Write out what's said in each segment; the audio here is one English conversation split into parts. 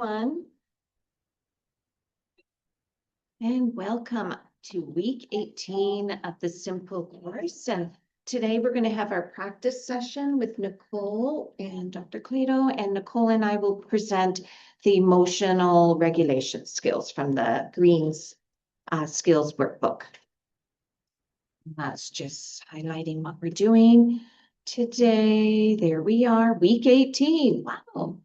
everyone, and welcome to week 18 of the Simple course. And today we're going to have our practice session with Nicole and Dr. Cleto, and Nicole and I will present the emotional regulation skills from the Green's Skills Workbook. That's just highlighting what we're doing today. There we are, week 18. Wow.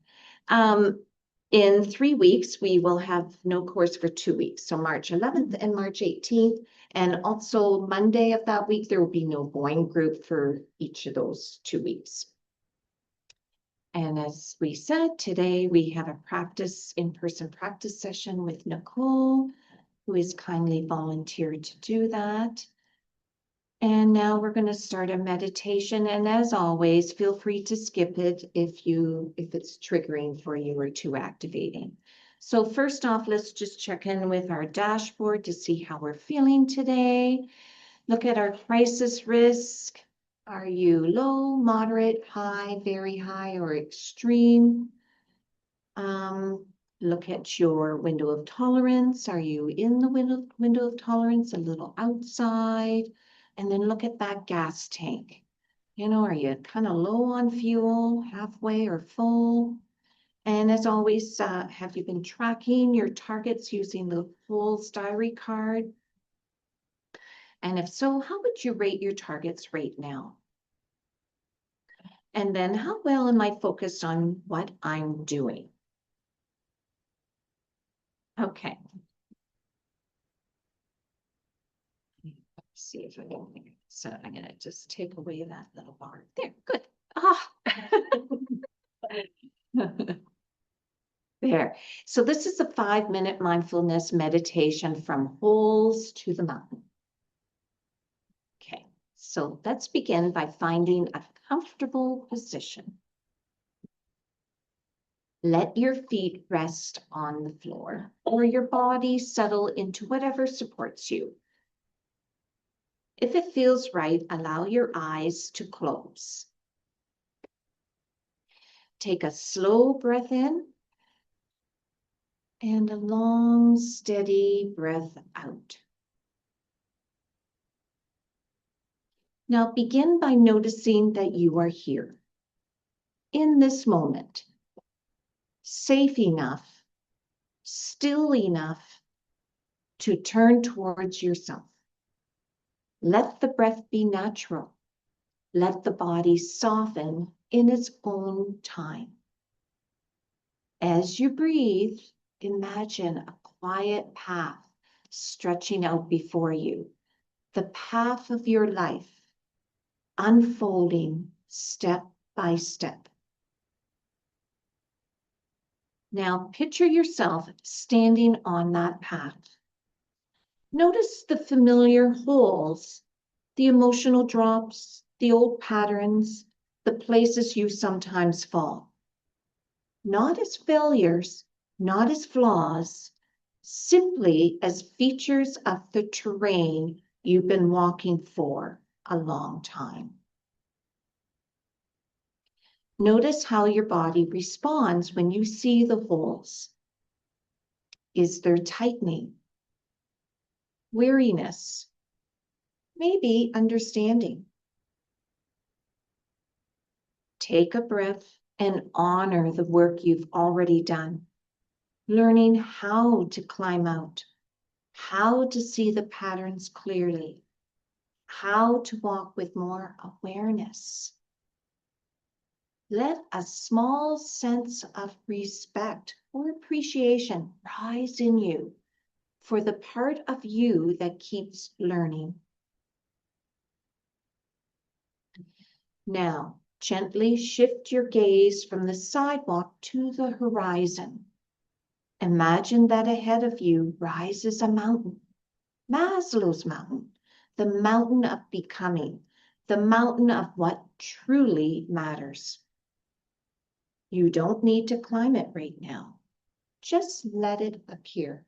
In 3 weeks, we will have no course for 2 weeks. So March 11th and March 18th. And also Monday of that week, there will be no going group for each of those 2 weeks. And as we said, today we have a in-person practice session with Nicole, who has kindly volunteered to do that. And now we're going to start a meditation. And as always, feel free to skip it if it's triggering for you or too activating. So first off, let's just check in with our dashboard to see how we're feeling today. Look at our crisis risk. Are you low, moderate, high, very high, or extreme? Look at your window of tolerance. Are you in the window of tolerance, a little outside? And then look at that gas tank. Are you kind of low on fuel, halfway or full? And as always, have you been tracking your targets using the Wholes Diary card? And if so, how would you rate your targets right now? And then how well am I focused on what I'm doing? Okay. See if I can. So I'm going to just take away that little bar. There, good. There. So this is a 5-minute mindfulness meditation from Wholes to the Mountain. Okay, so let's begin by finding a comfortable position. Let your feet rest on the floor or your body settle into whatever supports you. If it feels right, allow your eyes to close. Take a slow breath in and a long, steady breath out. Now begin by noticing that you are here, in this moment, safe enough, still enough to turn towards yourself. Let the breath be natural. Let the body soften in its own time. As you breathe, imagine a quiet path stretching out before you, the path of your life, unfolding step by step. Now picture yourself standing on that path. Notice the familiar holes, the emotional drops, the old patterns, the places you sometimes fall. Not as failures, not as flaws, simply as features of the terrain you've been walking for a long time. Notice how your body responds when you see the holes. Is there tightening, weariness, maybe understanding? Take a breath and honor the work you've already done, learning how to climb out, how to see the patterns clearly, how to walk with more awareness. Let a small sense of respect or appreciation rise in you for the part of you that keeps learning. Now, gently shift your gaze from the sidewalk to the horizon. Imagine that ahead of you rises a mountain, Maslow's mountain, the mountain of becoming, the mountain of what truly matters. You don't need to climb it right now. Just let it appear.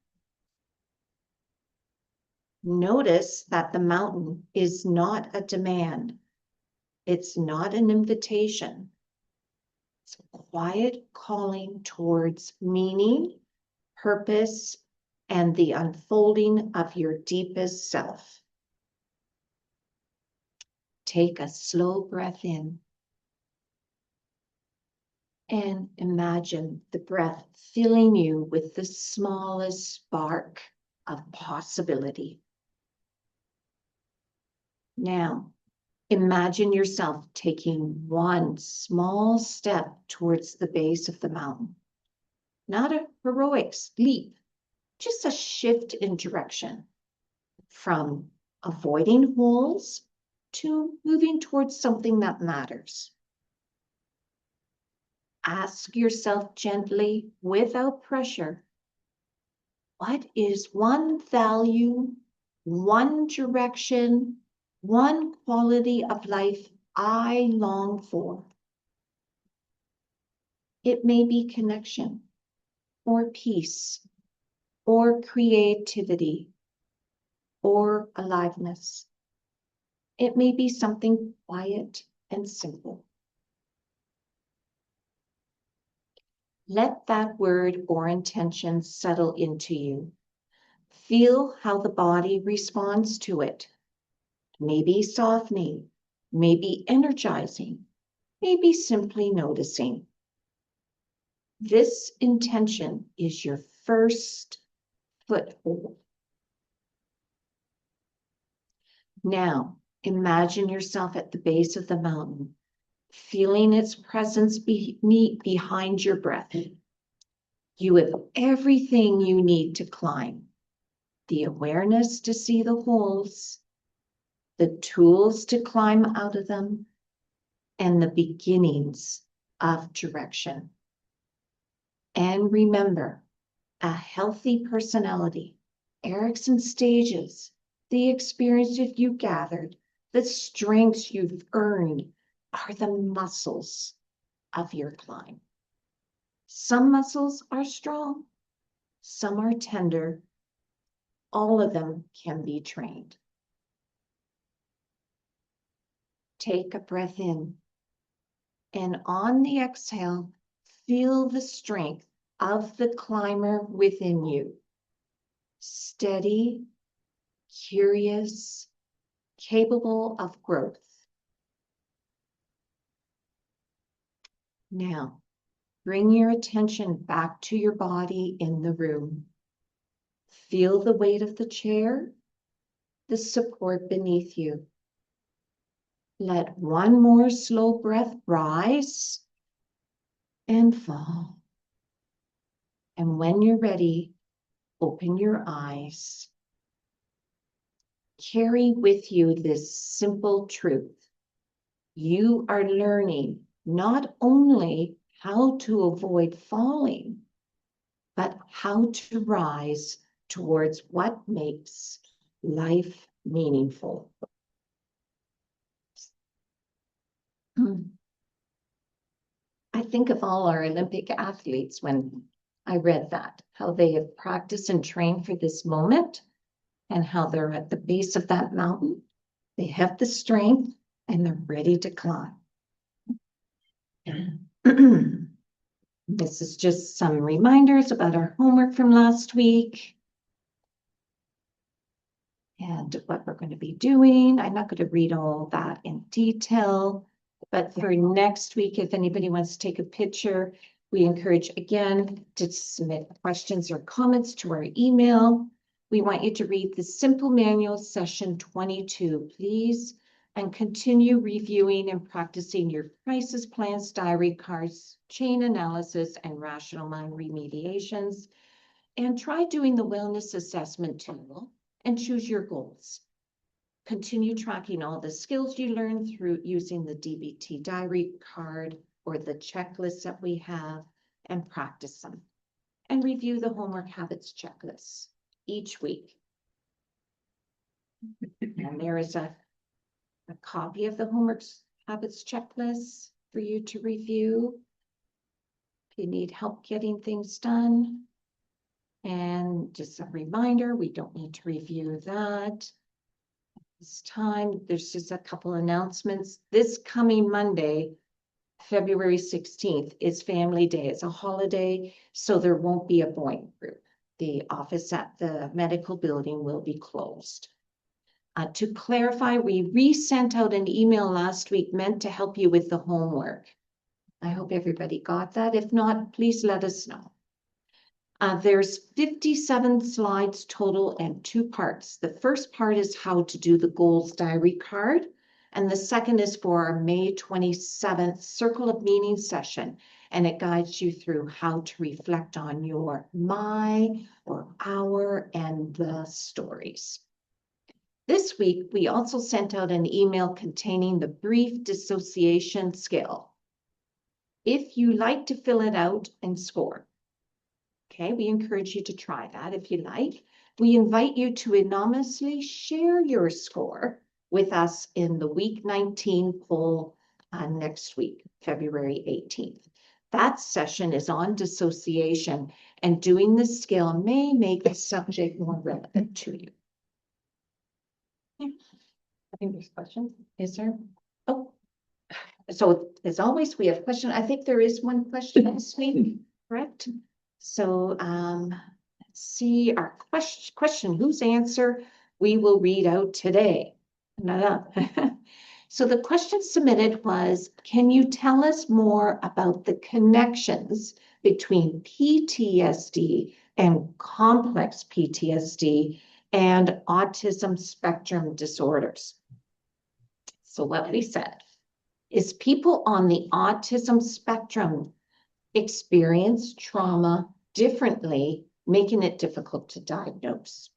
Notice that the mountain is not a demand. It's not an invitation. It's a quiet calling towards meaning, purpose, and the unfolding of your deepest self. Take a slow breath in and imagine the breath filling you with the smallest spark of possibility. Now, imagine yourself taking one small step towards the base of the mountain. Not a heroic leap, just a shift in direction from avoiding holes to moving towards something that matters. Ask yourself gently, without pressure, what is one value, one direction, one quality of life I long for? It may be connection, or peace, or creativity, or aliveness. It may be something quiet and simple. Let that word or intention settle into you. Feel how the body responds to it. Maybe softening, maybe energizing, maybe simply noticing. This intention is your first foothold. Now, imagine yourself at the base of the mountain, feeling its presence behind your breath. You have everything you need to climb. The awareness to see the holes, the tools to climb out of them, and the beginnings of direction. And remember, a healthy personality, Erickson stages, the experiences you gathered, the strengths you've earned are the muscles of your climb. Some muscles are strong, some are tender. All of them can be trained. Take a breath in, and on the exhale, feel the strength of the climber within you. Steady, curious, capable of growth. Now, bring your attention back to your body in the room. Feel the weight of the chair, the support beneath you. Let one more slow breath rise and fall. And when you're ready, open your eyes. Carry with you this simple truth. You are learning not only how to avoid falling, but how to rise towards what makes life meaningful. I think of all our Olympic athletes when I read that, how they have practiced and trained for this moment, and how they're at the base of that mountain. They have the strength and they're ready to climb. This is just some reminders about our homework from last week and what we're going to be doing. I'm not going to read all that in detail, but for next week, if anybody wants to take a picture, we encourage again to submit questions or comments to our email. We want you to read the Simple Manual session 22, please, and continue reviewing and practicing your crisis plans, diary cards, chain analysis, and rational mind remediations. And try doing the wellness assessment tool and choose your goals. Continue tracking all the skills you learn through using the DBT diary card or the checklist that we have and practice them. And review the homework habits checklist each week. And there is a copy of the homework habits checklist for you to review if you need help getting things done. And just a reminder, we don't need to review that this time. There's just a couple announcements. This coming Monday, February 16th is Family Day. It's a holiday, so there won't be a Boeing group. The office at the medical building will be closed. To clarify, we resent out an email last week meant to help you with the homework. I hope everybody got that. If not, please let us know. There's 57 slides total and 2 parts. The first part is how to do the goals diary card. And the second is for our May 27th Circle of Meaning session. And it guides you through how to reflect on your my or our and the stories. This week, we also sent out an email containing the brief dissociation skill. If you like to fill it out and score, okay, we encourage you to try that if you like. We invite you to anonymously share your score with us in the week 19 poll next week, February 18th. That session is on dissociation, and doing this skill may make the subject more relevant to you. I think there's questions. Is there? Oh, so as always, we have questions. I think there is one question this week, correct? So let's see our question, whose answer we will read out today. So the question submitted was, can you tell us more about the connections between PTSD and complex PTSD and autism spectrum disorders? So what we said is people on the autism spectrum experience trauma differently, making it difficult to diagnose.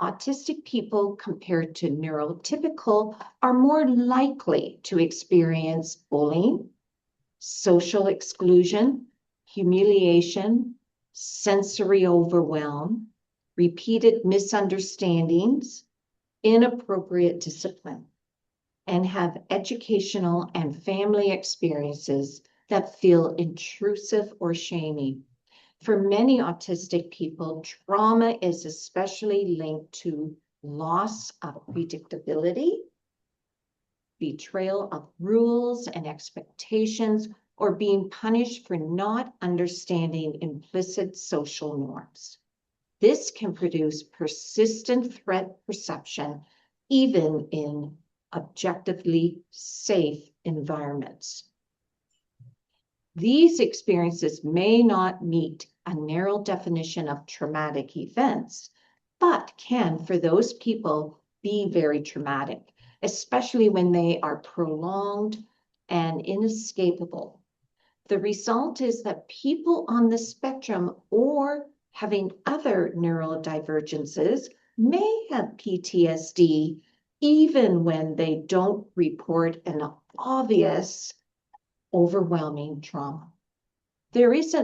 Autistic people compared to neurotypical are more likely to experience bullying, social exclusion, humiliation, sensory overwhelm, repeated misunderstandings, inappropriate discipline, and have educational and family experiences that feel intrusive or shaming. For many autistic people, trauma is especially linked to loss of predictability, betrayal of rules and expectations, or being punished for not understanding implicit social norms. This can produce persistent threat perception, even in objectively safe environments. These experiences may not meet a narrow definition of traumatic events, but can, for those people, be very traumatic, especially when they are prolonged and inescapable. The result is that people on the spectrum or having other neurodivergences may have PTSD even when they don't report an obvious overwhelming trauma. There is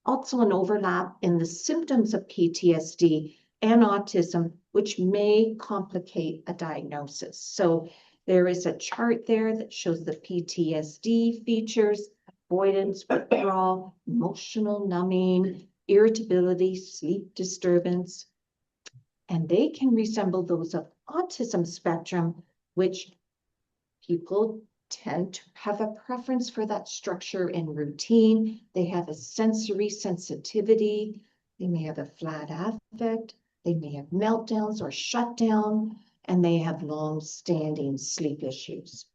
also an overlap in the symptoms of PTSD and autism, which may complicate a diagnosis. So there is a chart there that shows the PTSD features: avoidance, withdrawal, emotional numbing, irritability, sleep disturbance, and they can resemble those of autism spectrum, which people tend to have a preference for that structure and routine. They have a sensory sensitivity. They may have a flat affect. They may have meltdowns or shutdown, and they have long-standing sleep issues.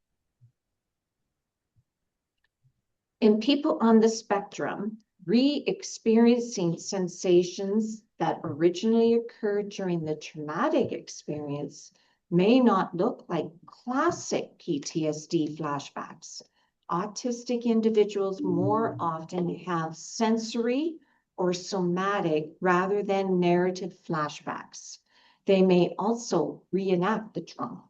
In people on the spectrum, re-experiencing sensations that originally occurred during the traumatic experience may not look like classic PTSD flashbacks. Autistic individuals more often have sensory or somatic rather than narrative flashbacks. They may also reenact the trauma.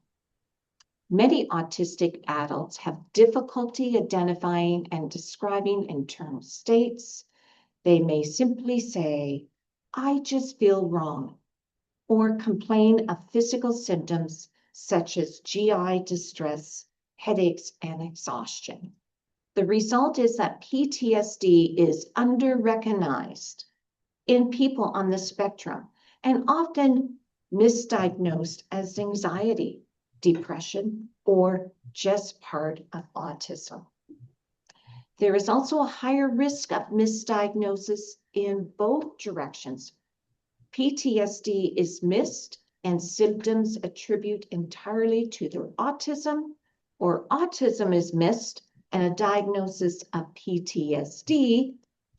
Many autistic adults have difficulty identifying and describing internal states. They may simply say, "I just feel wrong," or complain of physical symptoms such as GI distress, headaches, and exhaustion. The result is that PTSD is under-recognized in people on the spectrum and often misdiagnosed as anxiety, depression, or just part of autism. There is also a higher risk of misdiagnosis in both directions. PTSD is missed and symptoms attribute entirely to their autism, or autism is missed and a diagnosis of PTSD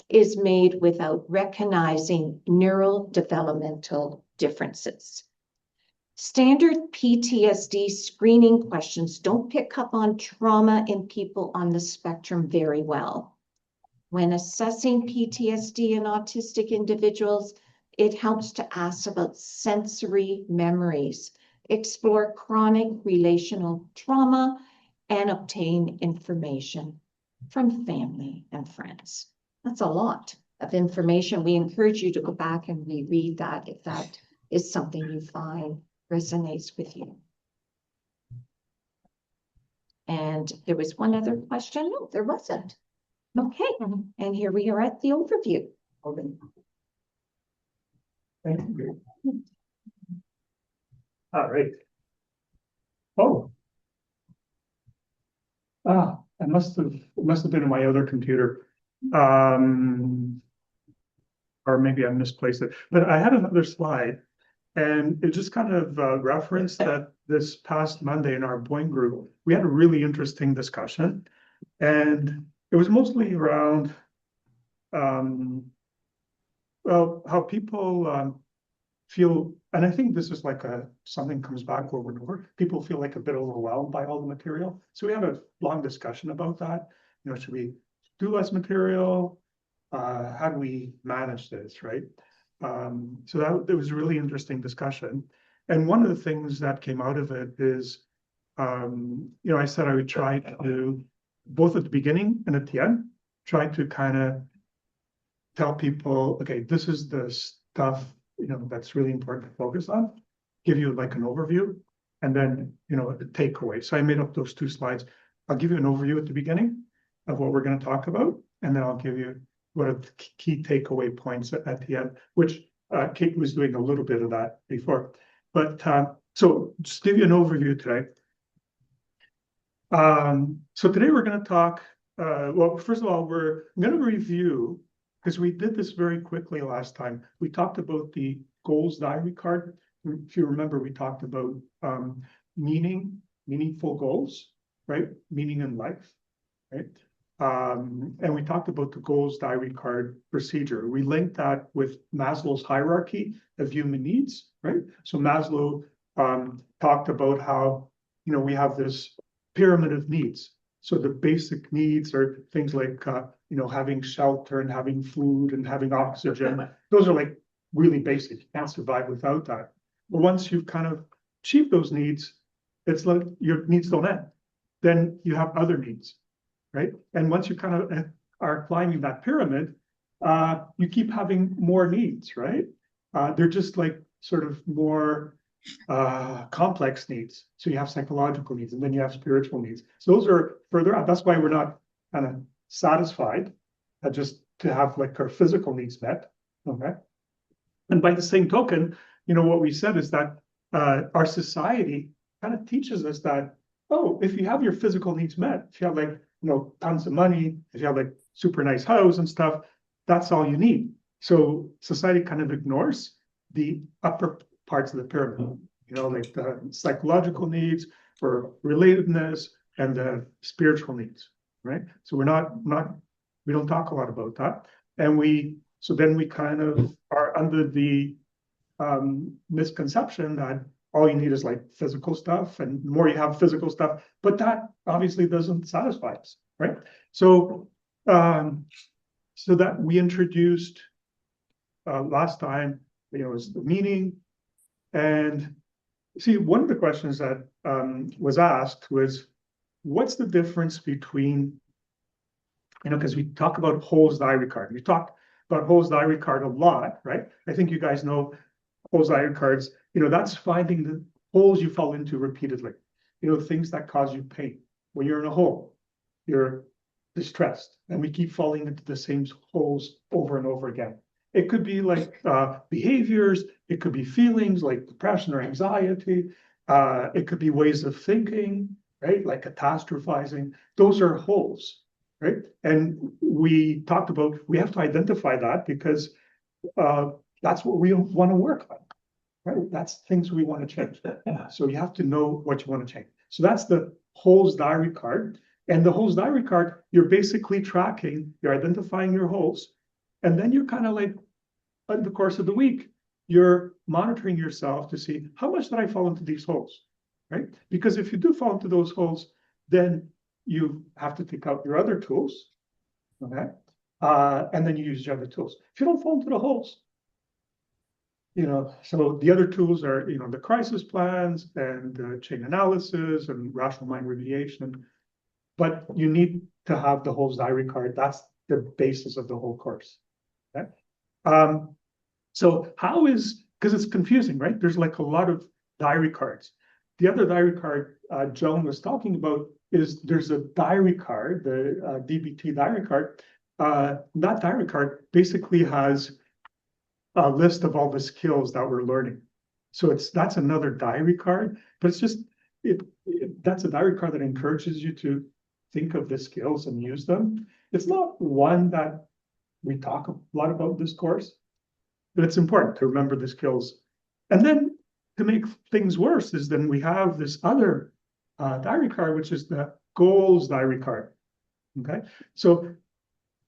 is made without recognizing neurodevelopmental differences. Standard PTSD screening questions don't pick up on trauma in people on the spectrum very well. When assessing PTSD in autistic individuals, it helps to ask about sensory memories, explore chronic relational trauma, and obtain information from family and friends. That's a lot of information. We encourage you to go back and reread that if that is something you find resonates with you. And there was one other question. No, there wasn't. Okay, and here we are at the overview. Okay. Thank you. All right. Oh. It must have been in my other computer. Or maybe I misplaced it. But I had another slide, and it just kind of referenced that this past Monday in our Boyne group, we had a really interesting discussion, and it was mostly around well, how people feel, and I think this is like something comes back over and over. People feel like a bit overwhelmed by all the material. So we had a long discussion about that. You know, should we do less material? How do we manage this, right? So that it was a really interesting discussion. And one of the things that came out of it is, you know, I said I would try to, both at the beginning and at the end, try to kind of tell people, okay, this is the stuff, you know, that's really important to focus on, give you like an overview, and then, you know, a takeaway. So I made up those two slides. I'll give you an overview at the beginning of what we're going to talk about, and then I'll give you what are the key takeaway points at the end, which Kate was doing a little bit of that before. But so just give you an overview today. So today we're going to talk, well, first of all, I'm going to review, because we did this very quickly last time. We talked about the goals diary card. If you remember, we talked about meaningful goals, right? Meaning in life, right? And we talked about the goals diary card procedure. We linked that with Maslow's hierarchy of human needs, right? So Maslow talked about how, you know, we have this pyramid of needs. So the basic needs are things like, you know, having shelter and having food and having oxygen. Those are like really basic. You can't survive without that. But once you've kind of achieved those needs, it's like your needs don't end. Then you have other needs, right? And once you kind of are climbing that pyramid, you keep having more needs, right? They're just like sort of more complex needs. So you have psychological needs, and then you have spiritual needs. So those are further out. That's why we're not kind of satisfied just to have like our physical needs met. Okay. And by the same token, you know, what we said is that our society kind of teaches us that, oh, if you have your physical needs met, if you have like, you know, tons of money, if you have like super nice house and stuff, that's all you need. So society kind of ignores the upper parts of the pyramid, you know, like the psychological needs for relatedness and the spiritual needs, right? So we don't talk a lot about that. And so then we kind of are under the misconception that all you need is like physical stuff, and the more you have physical stuff, but that obviously doesn't satisfy us, right? So, so that we introduced last time, you know, is the meaning. And see, one of the questions that was asked was, what's the difference between, you know, because we talk about Hole's diary card. We talk about Hole's diary card a lot, right? I think you guys know Hole's diary cards. You know, that's finding the holes you fall into repeatedly. You know, things that cause you pain. When you're in a hole, you're distressed, and we keep falling into the same holes over and over again. It could be like behaviors, it could be feelings like depression or anxiety, it could be ways of thinking, right? Like catastrophizing. Those are holes. right? And we talked about, we have to identify that because that's what we want to work on, right? That's things we want to change. So you have to know what you want to change. So that's the holes diary card. And the holes diary card, you're basically tracking, you're identifying your holes, and then you're kind of like, in the course of the week, you're monitoring yourself to see how much did I fall into these holes, right? Because if you do fall into those holes, then you have to take out your other tools, okay? And then you use your other tools. If you don't fall into the holes, so the other tools are, the crisis plans and chain analysis and rational mind remediation. But you need to have the holes diary card. That's the basis of the whole course. Okay. So how is, because it's confusing, right? There's like a lot of diary cards. The other diary card Joan was talking about is there's a diary card, the DBT diary card. That diary card basically has a list of all the skills that we're learning. So that's another diary card, but it's just, that's a diary card that encourages you to think of the skills and use them. It's not one that we talk a lot about this course, but it's important to remember the skills. And then to make things worse is then we have this other diary card, which is the goals diary card. Okay, so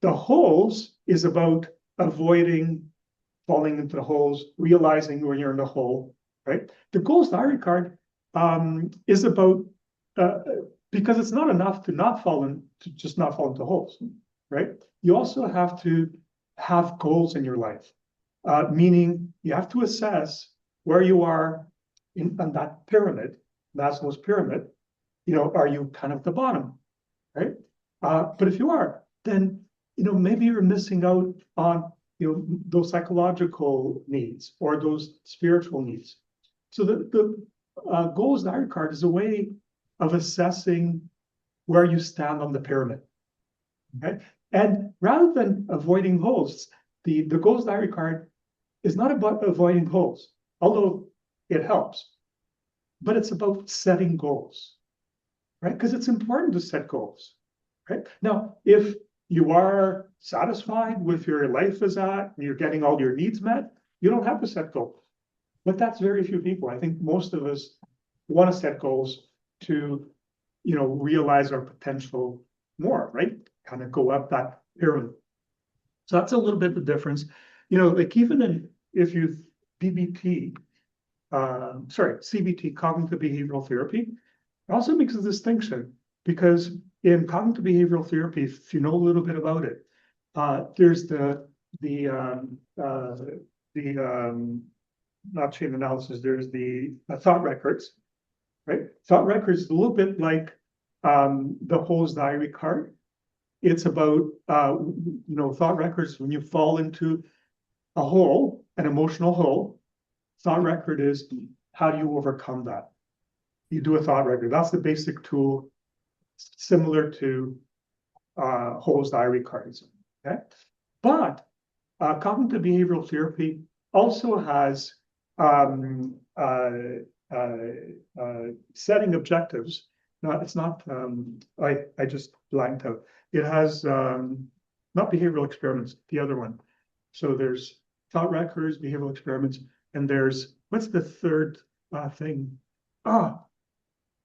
the holes is about avoiding falling into the holes, realizing when you're in the hole, right? The goals diary card is about because it's not enough to just not fall into holes, right? You also have to have goals in your life, meaning you have to assess where you are on that pyramid, Maslow's pyramid. Are you kind of at the bottom, right? But if you are, then maybe you're missing out on those psychological needs or those spiritual needs. So the goals diary card is a way of assessing where you stand on the pyramid. Okay, and rather than avoiding holes, the goals diary card is not about avoiding holes, although it helps, but it's about setting goals, right? Because it's important to set goals, right? Now, if you are satisfied with your life as at, and you're getting all your needs met, you don't have to set goals. But that's very few people. I think most of us want to set goals to, realize our potential more, right? Kind of go up that pyramid. So that's a little bit the difference. Like even if you CBT, cognitive behavioral therapy, it also makes a distinction because in cognitive behavioral therapy, if you know a little bit about it, there's not chain analysis, there's the thought records, right? Thought records is a little bit like the holes diary card. It's about, thought records, when you fall into a hole, an emotional hole, thought record is how do you overcome that? You do a thought record. That's the basic tool, similar to holes diary cards, okay? But cognitive behavioral therapy also has setting objectives. No, it's not, I just blanked out. It has not behavioral experiments, the other one. So there's thought records, behavioral experiments, and there's, what's the third thing?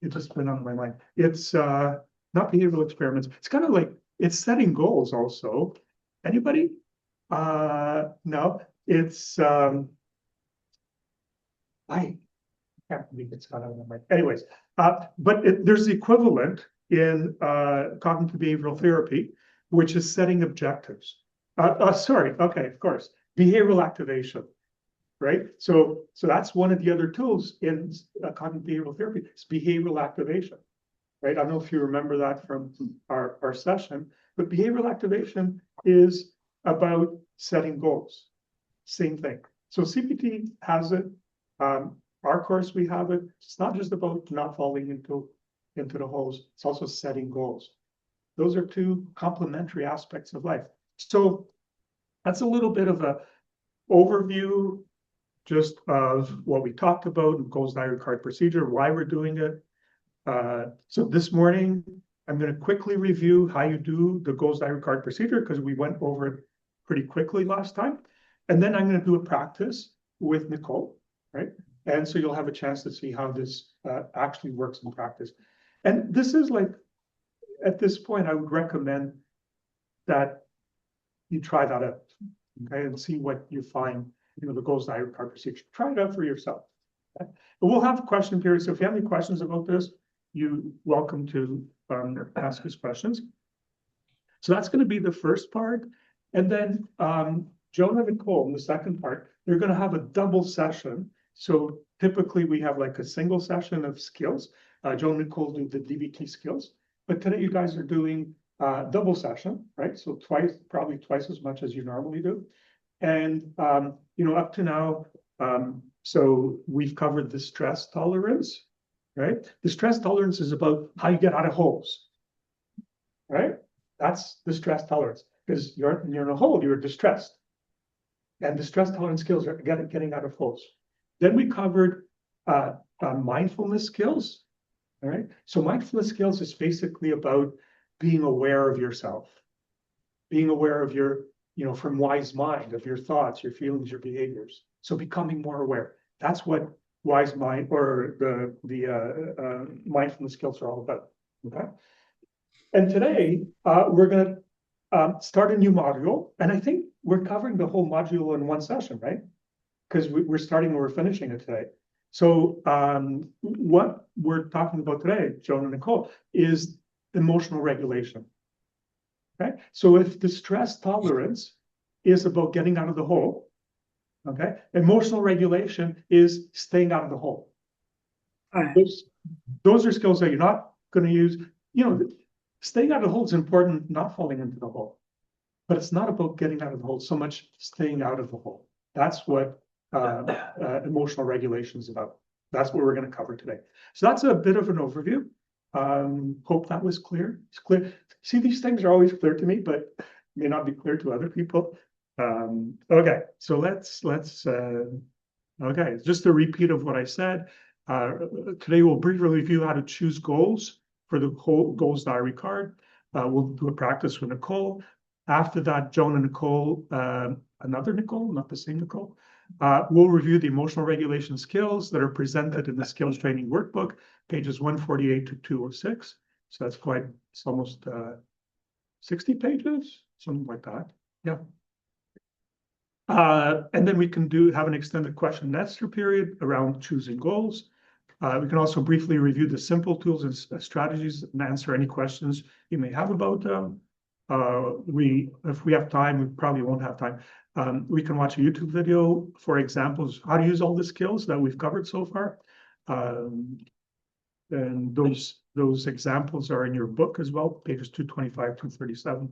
It just went on my mind. It's not behavioral experiments. It's kind of like, it's setting goals also. Anybody? No, it's, I can't believe it's gone out of my mind. Anyways, but there's the equivalent in cognitive behavioral therapy, which is setting objectives. Okay, of course, behavioral activation, right? So that's one of the other tools in cognitive behavioral therapy. It's behavioral activation, right? I don't know if you remember that from our session, but behavioral activation is about setting goals. Same thing. So CBT has it. Our course, we have it. It's not just about not falling into the holes. It's also setting goals. Those are two complementary aspects of life. So that's a little bit of a overview just of what we talked about, goals diary card procedure, why we're doing it. So this morning, I'm going to quickly review how you do the goals diary card procedure because we went over it pretty quickly last time. And then I'm going to do a practice with Nicole, right? And so you'll have a chance to see how this actually works in practice. And this is like, at this point, I would recommend that you try that out, okay, and see what you find, the goals diary card procedure. Try it out for yourself. Okay? But we'll have a question period. So if you have any questions about this, you're welcome to ask us questions. So that's going to be the first part. And then Jonah and Nicole in the second part, they're going to have a double session. So typically we have like a single session of skills. Jonah and Nicole do the DBT skills, but today you guys are doing double session, right? So probably twice as much as you normally do. And, up to now, so we've covered the stress tolerance, right? The stress tolerance is about how you get out of holes, right? That's the stress tolerance because you're in a hole, you're distressed. And the stress tolerance skills are getting out of holes. Then we covered mindfulness skills, all right? So mindfulness skills is basically about being aware of yourself, being aware of your, from wise mind, of your thoughts, your feelings, your behaviors. So becoming more aware. That's what wise mind or the mindfulness skills are all about, okay? And today, we're going to start a new module. And I think we're covering the whole module in one session, right? Because we're starting and we're finishing it today. So what we're talking about today, Joan and Nicole, is emotional regulation. Okay, so if the stress tolerance is about getting out of the hole, okay, emotional regulation is staying out of the hole. Those are skills that you're not going to use. Staying out of the hole is important, not falling into the hole. But it's not about getting out of the hole so much staying out of the hole. That's what emotional regulation is about. That's what we're going to cover today. So that's a bit of an overview. Hope that was clear. It's clear. See, these things are always clear to me, but may not be clear to other people. Okay, so let's okay, just a repeat of what I said. Today we'll briefly review how to choose goals for the whole goals diary card. We'll do a practice with Nicole. After that, Joan and Nicole, another Nicole, not the same Nicole, we'll review the emotional regulation skills that are presented in the skills training workbook, pages 148 to 206. So that's it's almost 60 pages, something like that. Yeah. And then we can have an extended question and answer period around choosing goals. We can also briefly review the simple tools and strategies and answer any questions you may have about them. If we have time, we probably won't have time. We can watch a YouTube video for examples, how to use all the skills that we've covered so far. And those examples are in your book as well, pages 225, 237.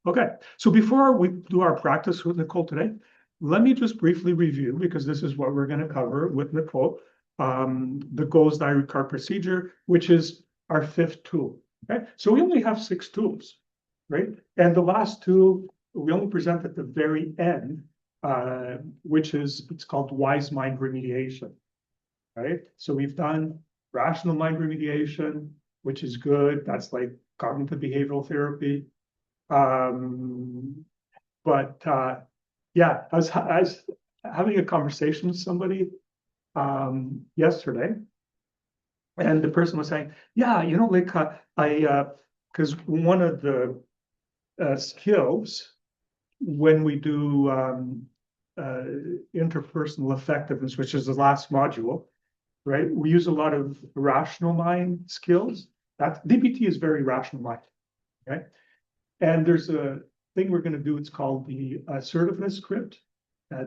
Okay, so before we do our practice with Nicole today, let me just briefly review, because this is what we're going to cover with Nicole, the goals diary card procedure, which is our 5th tool. Okay, so we only have 6 tools, right? And the last tool we only present at the very end, which it's called wise mind remediation, right? So we've done rational mind remediation, which is good. That's like cognitive behavioral therapy. Yeah, I was having a conversation with somebody yesterday, and the person was saying, yeah, because one of the skills when we do interpersonal effectiveness, which is the last module, right? We use a lot of rational mind skills. That DBT is very rational mind, okay? And there's a thing we're going to do. It's called the assertiveness script.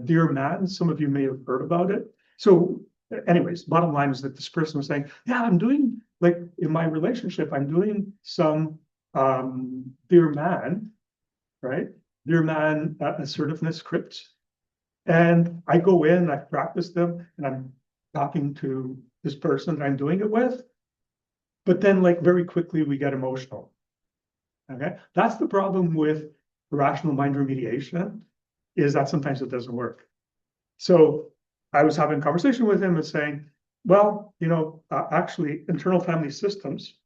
Dear Man, some of you may have heard about it. So anyways, bottom line is that this person was saying, yeah, I'm doing, like in my relationship, I'm doing some Dear Man, right? Dear Man assertiveness scripts. And I go in, I practice them, and I'm talking to this person that I'm doing it with. But then like very quickly we get emotional. Okay, that's the problem with rational mind remediation, is that sometimes it doesn't work. So I was having a conversation with him and saying, well, actually internal family systems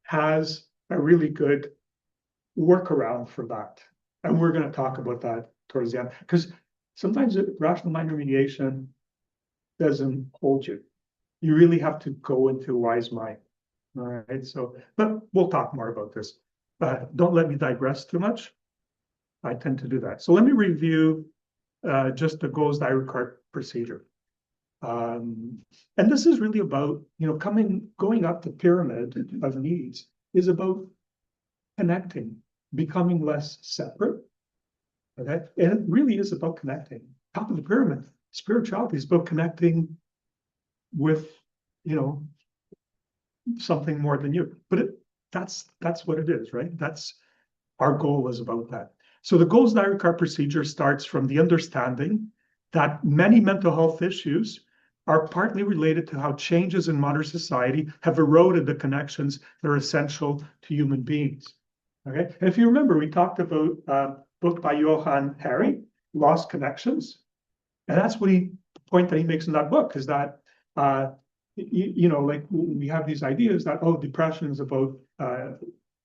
has a really good workaround for that. And we're going to talk about that towards the end, because sometimes rational mind remediation doesn't hold you. You really have to go into wise mind. All right. So, but we'll talk more about this. Don't let me digress too much. I tend to do that. So let me review just the goals diary card procedure. And this is really about, going up the pyramid of needs is about connecting, becoming less separate. Okay. And it really is about connecting. Top of the pyramid, spirituality is about connecting with, something more than you. But that's what it is, right? That's our goal is about that. So the goals diary card procedure starts from the understanding that many mental health issues are partly related to how changes in modern society have eroded the connections that are essential to human beings. Okay, and if you remember, we talked about a book by Johann Hari, Lost Connections, and that's what the point that he makes in that book is that like we have these ideas that depression is about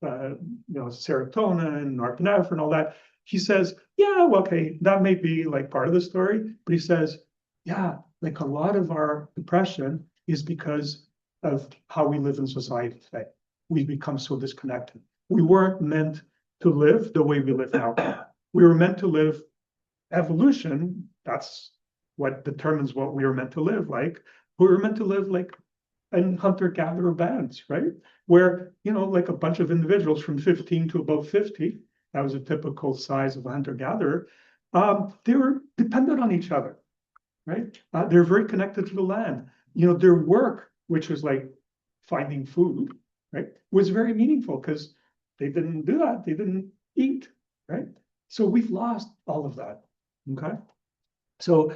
serotonin, norepinephrine, and all that. He says, yeah, well, okay, that may be like part of the story, but he says, yeah, like a lot of our depression is because of how we live in society today. We've become so disconnected. We weren't meant to live the way we live now. We were meant to live evolution. That's what determines what we were meant to live like. We were meant to live like in hunter-gatherer bands, right? Where, like a bunch of individuals from 15 to about 50, that was a typical size of a hunter-gatherer, they were dependent on each other, right? They're very connected to the land. Their work, which was like finding food, right, was very meaningful because they didn't do that. They didn't eat, right? So we've lost all of that, okay? So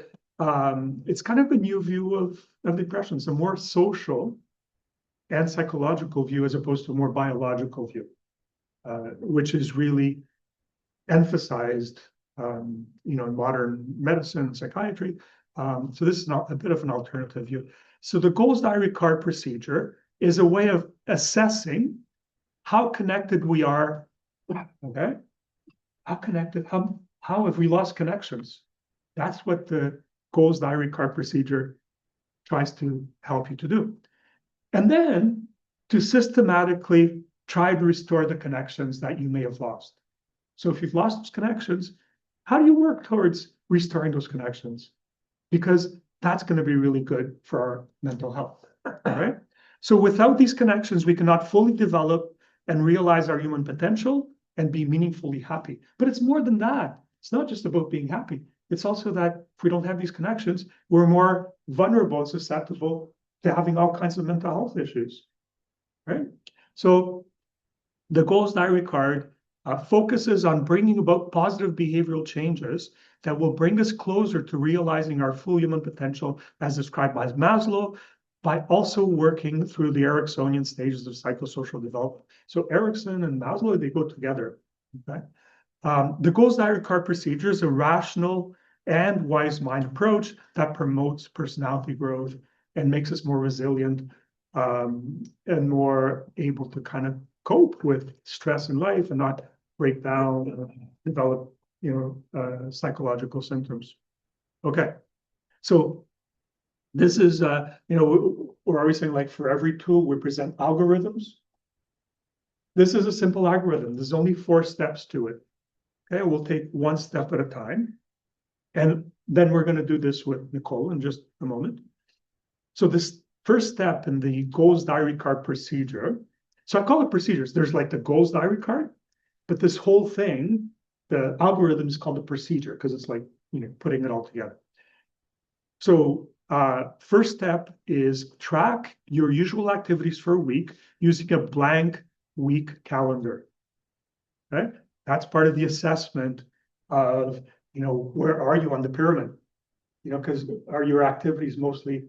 it's kind of a new view of depression. It's a more social and psychological view as opposed to a more biological view, which is really emphasized, in modern medicine and psychiatry. So this is not a bit of an alternative view. So the goals diary card procedure is a way of assessing how connected we are. Okay, how connected? How have we lost connections? That's what the goals diary card procedure tries to help you to do. And then to systematically try to restore the connections that you may have lost. So if you've lost those connections, how do you work towards restoring those connections? Because that's going to be really good for our mental health, right? So without these connections, we cannot fully develop and realize our human potential and be meaningfully happy. But it's more than that. It's not just about being happy. It's also that if we don't have these connections, we're more vulnerable and susceptible to having all kinds of mental health issues, right? So the goals diary card focuses on bringing about positive behavioral changes that will bring us closer to realizing our full human potential as described by Maslow, by also working through the Ericksonian stages of psychosocial development. So Erikson and Maslow, they go together, okay? The goals diary card procedure is a rational and wise mind approach that promotes personality growth and makes us more resilient and more able to kind of cope with stress in life and not break down and develop, psychological symptoms. Okay, so this is, we're always saying like for every tool we present algorithms. This is a simple algorithm. There's only 4 steps to it. Okay, we'll take one step at a time. And then we're going to do this with Nicole in just a moment. So this first step in the goals diary card procedure, so I call it procedures. There's like the goals diary card, but this whole thing, the algorithm is called a procedure because it's like, putting it all together. So first step is track your usual activities for a week using a blank week calendar. Okay, that's part of the assessment of, where are you on the pyramid? Because are your activities mostly,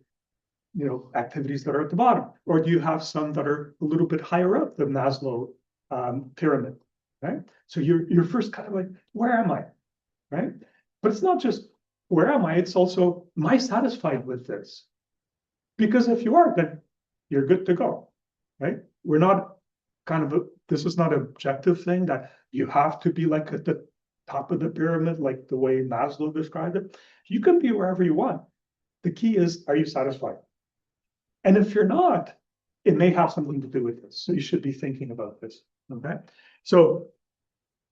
activities that are at the bottom, or do you have some that are a little bit higher up the Maslow pyramid? Right. So you're first kind of like, where am I? Right. But it's not just where am I? It's also, am I satisfied with this? Because if you are, then you're good to go. Right. We're not kind of this is not an objective thing that you have to be like at the top of the pyramid, like the way Maslow described it. You can be wherever you want. The key is, are you satisfied? And if you're not, it may have something to do with this. So you should be thinking about this. Okay. So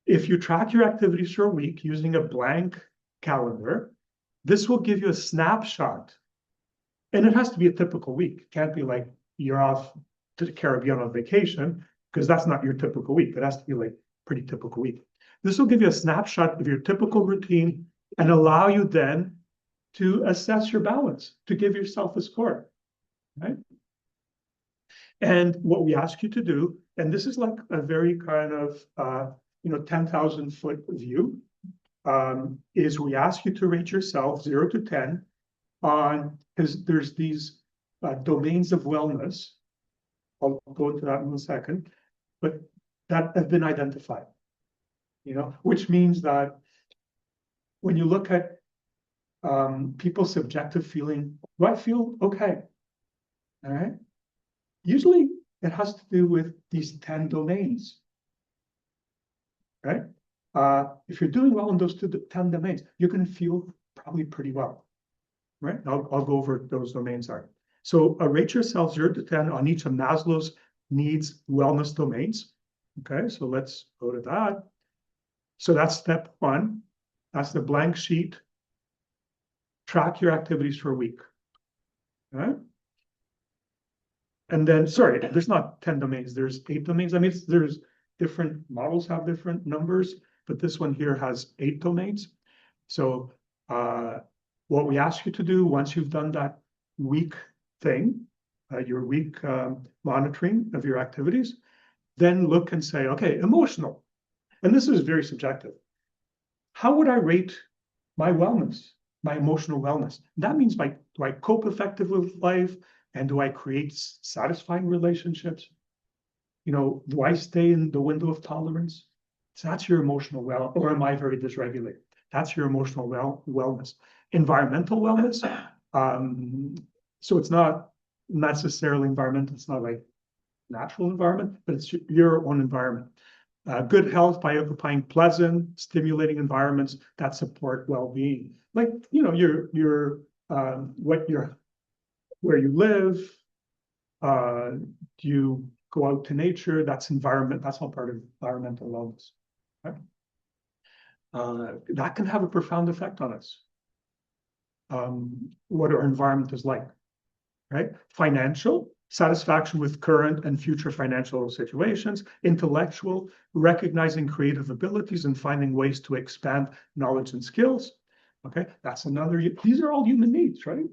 if you track your activities for a week using a blank calendar, this will give you a snapshot. And it has to be a typical week. It can't be like you're off to the Caribbean on vacation, because that's not your typical week. It has to be like pretty typical week. This will give you a snapshot of your typical routine and allow you then to assess your balance, to give yourself a score, right? And what we ask you to do, and this is like a very kind of, 10,000 foot view, is we ask you to rate yourself 0 to 10 on, because there's these domains of wellness. I'll go into that in a second, but that have been identified, which means that when you look at people's subjective feeling, do I feel okay? All right. Usually it has to do with these 10 domains, right? If you're doing well in those 10 domains, you're going to feel probably pretty well, right? I'll go over what those domains are. So rate yourself 0 to 10 on each of Maslow's needs wellness domains. Okay, so let's go to that. So that's step 1. That's the blank sheet. Track your activities for a week. All right. And then, sorry, there's not 10 domains, there's 8 domains. I mean, there's different models have different numbers, but this one here has 8 domains. So what we ask you to do once you've done that week thing, your week monitoring of your activities, then look and say, okay, emotional. And this is very subjective. How would I rate my wellness, my emotional wellness? That means, like, do I cope effectively with life? And do I create satisfying relationships? Do I stay in the window of tolerance? So that's your emotional or am I very dysregulated? That's your emotional wellness. Environmental wellness. So it's not necessarily environmental. It's not like natural environment, but it's your own environment. Good health by occupying pleasant, stimulating environments that support well-being. Like, where you live, do you go out to nature? That's environment. That's all part of environmental wellness. Right? That can have a profound effect on us. What our environment is like, right? Financial, satisfaction with current and future financial situations. Intellectual, recognizing creative abilities and finding ways to expand knowledge and skills. Okay, that's another. These are all human needs, right?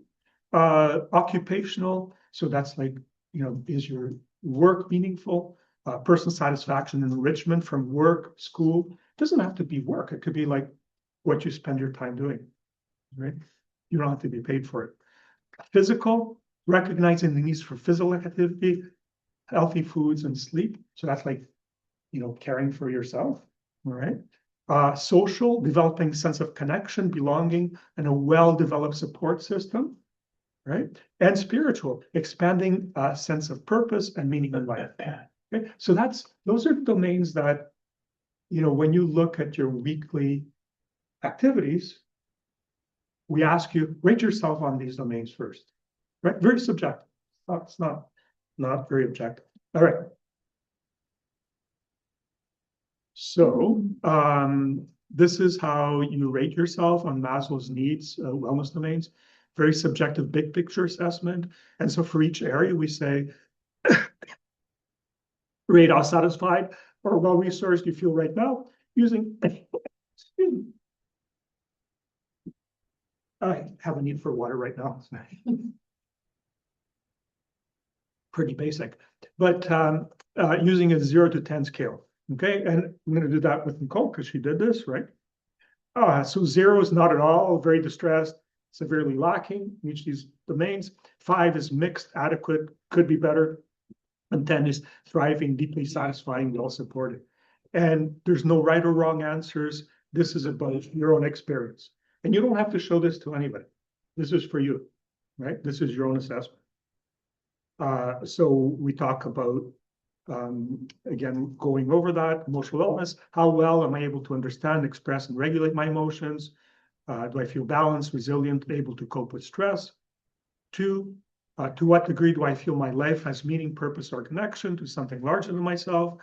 Occupational, so that's like, is your work meaningful? Personal satisfaction and enrichment from work, school. It doesn't have to be work. It could be like what you spend your time doing, right? You don't have to be paid for it. Physical, recognizing the needs for physical activity, healthy foods and sleep. So that's like, caring for yourself, all right? Social, developing sense of connection, belonging, and a well-developed support system. Right? And spiritual, expanding a sense of purpose and meaning in life. Okay? So those are domains that, when you look at your weekly activities, we ask you, rate yourself on these domains first. Right? Very subjective. It's not very objective. All right. So this is how you rate yourself on Maslow's needs wellness domains. Very subjective big picture assessment. And so for each area, we say, rate how satisfied or well-resourced you feel right now using, excuse me. I have a need for water right now. Pretty basic, but using a 0 to 10 scale. Okay, and I'm going to do that with Nicole because she did this, right? So 0 is not at all, very distressed, severely lacking in each of these domains. 5 is mixed, adequate, could be better. And 10 is thriving, deeply satisfying, well supported. And there's no right or wrong answers. This is about your own experience. And you don't have to show this to anybody. This is for you, right? This is your own assessment. So we talk about Again, going over that, emotional wellness, how well am I able to understand, express, and regulate my emotions? Do I feel balanced, resilient, able to cope with stress? 2, to what degree do I feel my life has meaning, purpose, or connection to something larger than myself?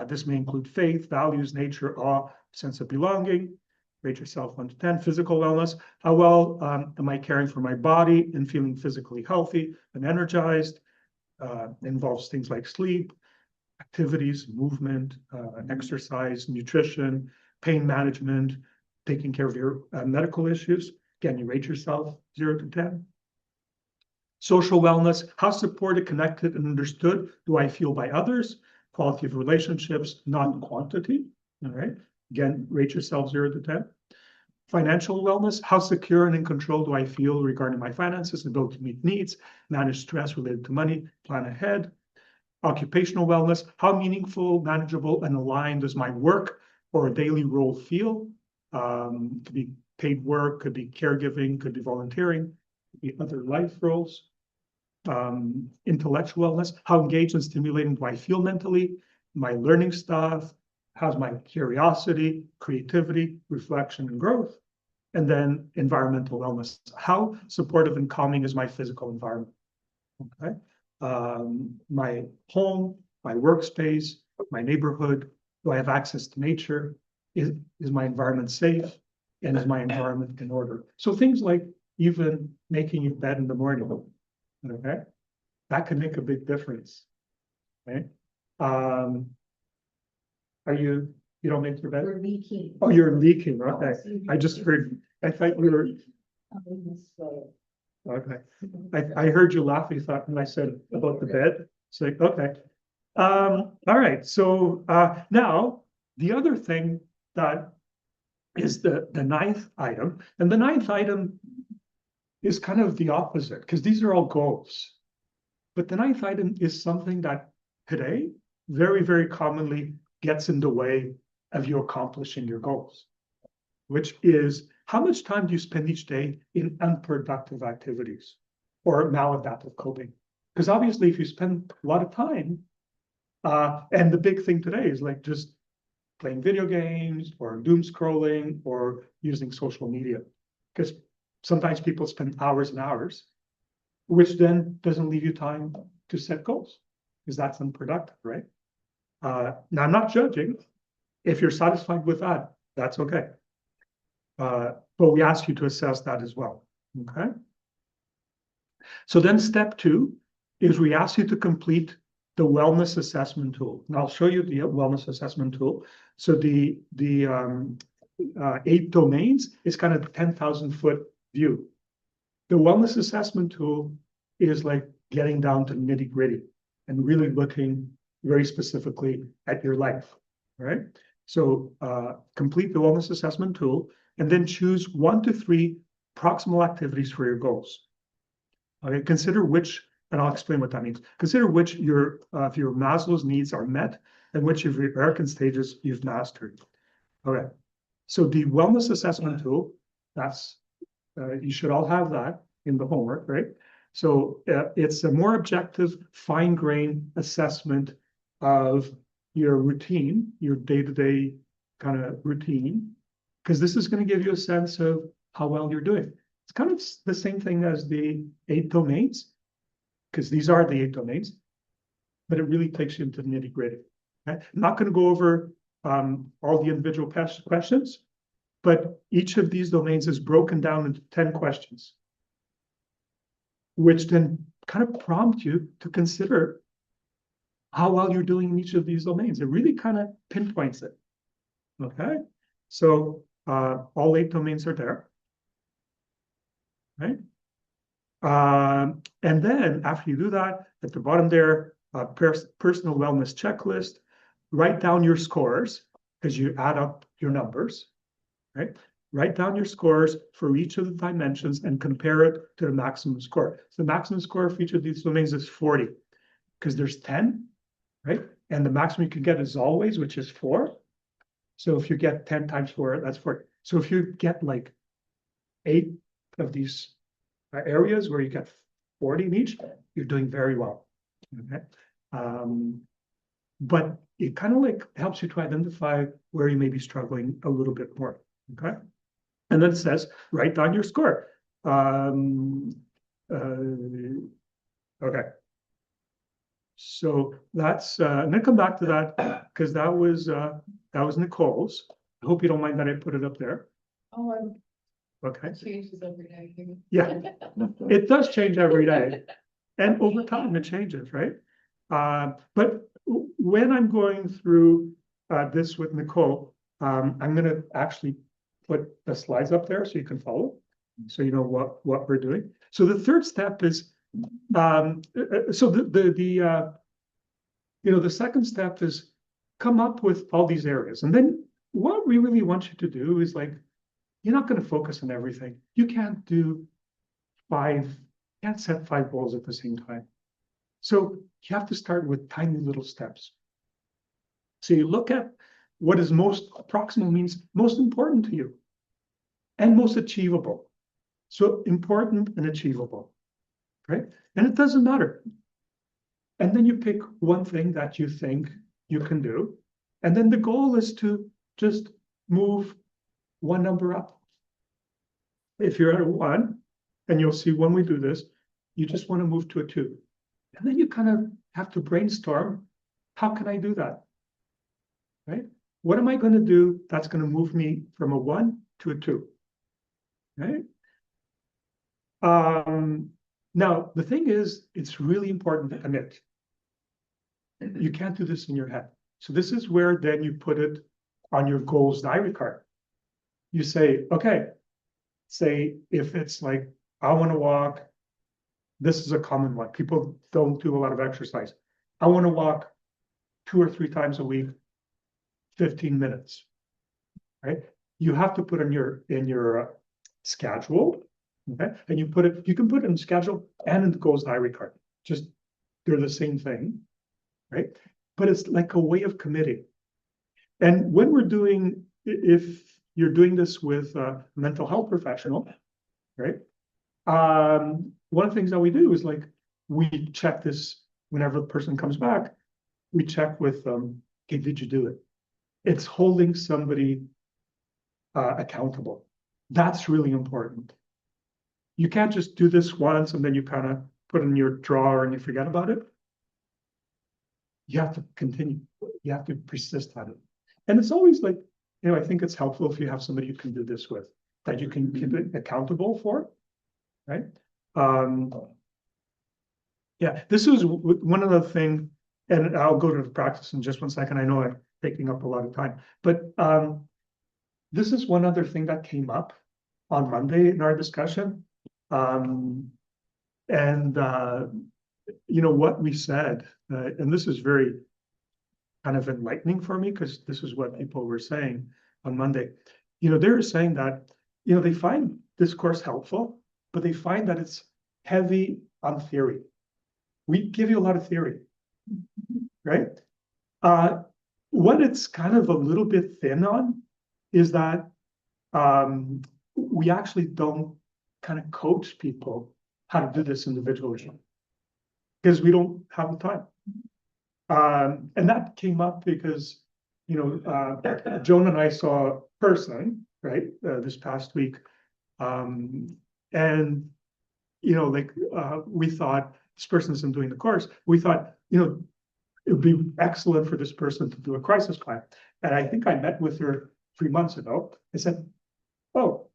This may include faith, values, nature, awe, sense of belonging. Rate yourself 1 to 10. Physical wellness, how well am I caring for my body and feeling physically healthy and energized? Involves things like sleep, activities, movement, exercise, nutrition, pain management, taking care of your medical issues. Again, you rate yourself 0 to 10. Social wellness, how supported, connected, and understood do I feel by others? Quality of relationships, not quantity. All right. Again, rate yourself 0 to 10. Financial wellness, how secure and in control do I feel regarding my finances, ability to meet needs, manage stress related to money, plan ahead. Occupational wellness, how meaningful, manageable, and aligned does my work or daily role feel? Could be paid work, could be caregiving, could be volunteering, could be other life roles. Intellectual wellness, how engaged and stimulating do I feel mentally? My learning stuff, how's my curiosity, creativity, reflection, and growth? And then environmental wellness, how supportive and calming is my physical environment? Okay. My home, my workspace, my neighborhood, do I have access to nature? Is my environment safe? And is my environment in order? So things like even making your bed in the morning, okay? That can make a big difference, okay? You don't make your bed? We're leaking. Oh, you're leaking, okay. I just heard, I thought you were, okay. I heard you laugh, you thought when I said about the bed. It's like, okay. All right, so now the other thing that is the ninth item, and the ninth item is kind of the opposite, because these are all goals. But the ninth item is something that today very, very commonly gets in the way of you accomplishing your goals, which is how much time do you spend each day in unproductive activities or maladaptive coping? Because obviously, if you spend a lot of time, and the big thing today is like just playing video games or doom scrolling or using social media, because sometimes people spend hours and hours, which then doesn't leave you time to set goals, because that's unproductive, right? Now, I'm not judging. If you're satisfied with that, that's okay. But we ask you to assess that as well, okay? So then step 2 is we ask you to complete the wellness assessment tool. And I'll show you the wellness assessment tool. So the 8 domains is kind of the 10,000-foot view. The wellness assessment tool is like getting down to nitty-gritty and really looking very specifically at your life, right? So complete the wellness assessment tool and then choose 1 to 3 proximal activities for your goals. Okay, consider which, and I'll explain what that means. Consider which of your Maslow's needs are met and which of your hierarchical stages you've mastered. Okay, so the wellness assessment tool, that's, you should all have that in the homework, right? So it's a more objective, fine-grained assessment of your routine, your day-to-day kind of routine, because this is going to give you a sense of how well you're doing. It's kind of the same thing as the 8 domains, because these are the 8 domains, but it really takes you into the nitty-gritty. Okay? I'm not going to go over all the individual questions, but each of these domains is broken down into 10 questions, which then kind of prompt you to consider how well you're doing in each of these domains. It really kind of pinpoints it. Okay, so all 8 domains are there, right? And then after you do that, at the bottom there, personal wellness checklist, write down your scores because you add up your numbers, right? Write down your scores for each of the dimensions and compare it to the maximum score. So the maximum score for each of these domains is 40 because there's 10, right? And the maximum you can get is always, which is 4. So if you get 10 times 4, that's 40. So if you get like 8 of these areas where you get 40 in each, you're doing very well. Okay. but it kind of like helps you to identify where you may be struggling a little bit more, okay? And then it says, write down your score. Okay. So that's, I'm gonna come back to that, because that was Nicole's. I hope you don't mind that I put it up there, Oh, okay? it changes every day. Yeah, it does change every day. And over time, it changes, right? But when I'm going through this with Nicole, I'm gonna actually put the slides up there so you can follow, so you know what we're doing. So the third step is, so the second step is come up with all these areas, and then what we really want you to do is like, you're not going to focus on everything. You can't do can't set 5 goals at the same time. So you have to start with tiny little steps. So you look at what is most proximal, means most important to you and most achievable. So important and achievable, right? And it doesn't matter. And then you pick one thing that you think you can do. And then the goal is to just move one number up. If you're at a 1, and you'll see when we do this, you just want to move to a 2. And then you kind of have to brainstorm, how can I do that? Right? What am I going to do that's going to move me from a 1 to a 2? Right? Now, the thing is, it's really important to commit. You can't do this in your head. So this is where then you put it on your goals diary card. You say, okay, say if it's like, I want to walk, this is a common one. People don't do a lot of exercise. I want to walk 2 or 3 times a week, 15 minutes, right? You have to put in your schedule, okay? And you can put it in schedule and in the goals diary card. Just, they're the same thing, right? But it's like a way of committing. And when we're doing, if you're doing this with a mental health professional, right? One of the things that we do is like, we check this whenever the person comes back, we check with them, okay, did you do it? It's holding somebody accountable. That's really important. You can't just do this once and then you kind of put it in your drawer and you forget about it. You have to continue. You have to persist at it. And it's always like, I think it's helpful if you have somebody you can do this with, that you can keep it accountable for, right? Yeah, this was one of the things, and I'll go to the practice in just 1 second. I know I'm taking up a lot of time, but this is one other thing that came up on Monday in our discussion. What we said, and this is very kind of enlightening for me, because this is what people were saying on Monday. They were saying that, they find this course helpful, but they find that it's heavy on theory. We give you a lot of theory, right? What it's kind of a little bit thin on is that we actually don't kind of coach people how to do this individually, because we don't have the time. And that came up because, Joan and I saw a person, right, this past week. We thought, this person isn't doing the course. We thought, it would be excellent for this person to do a crisis plan. And I think I met with her 3 months ago. I said, oh,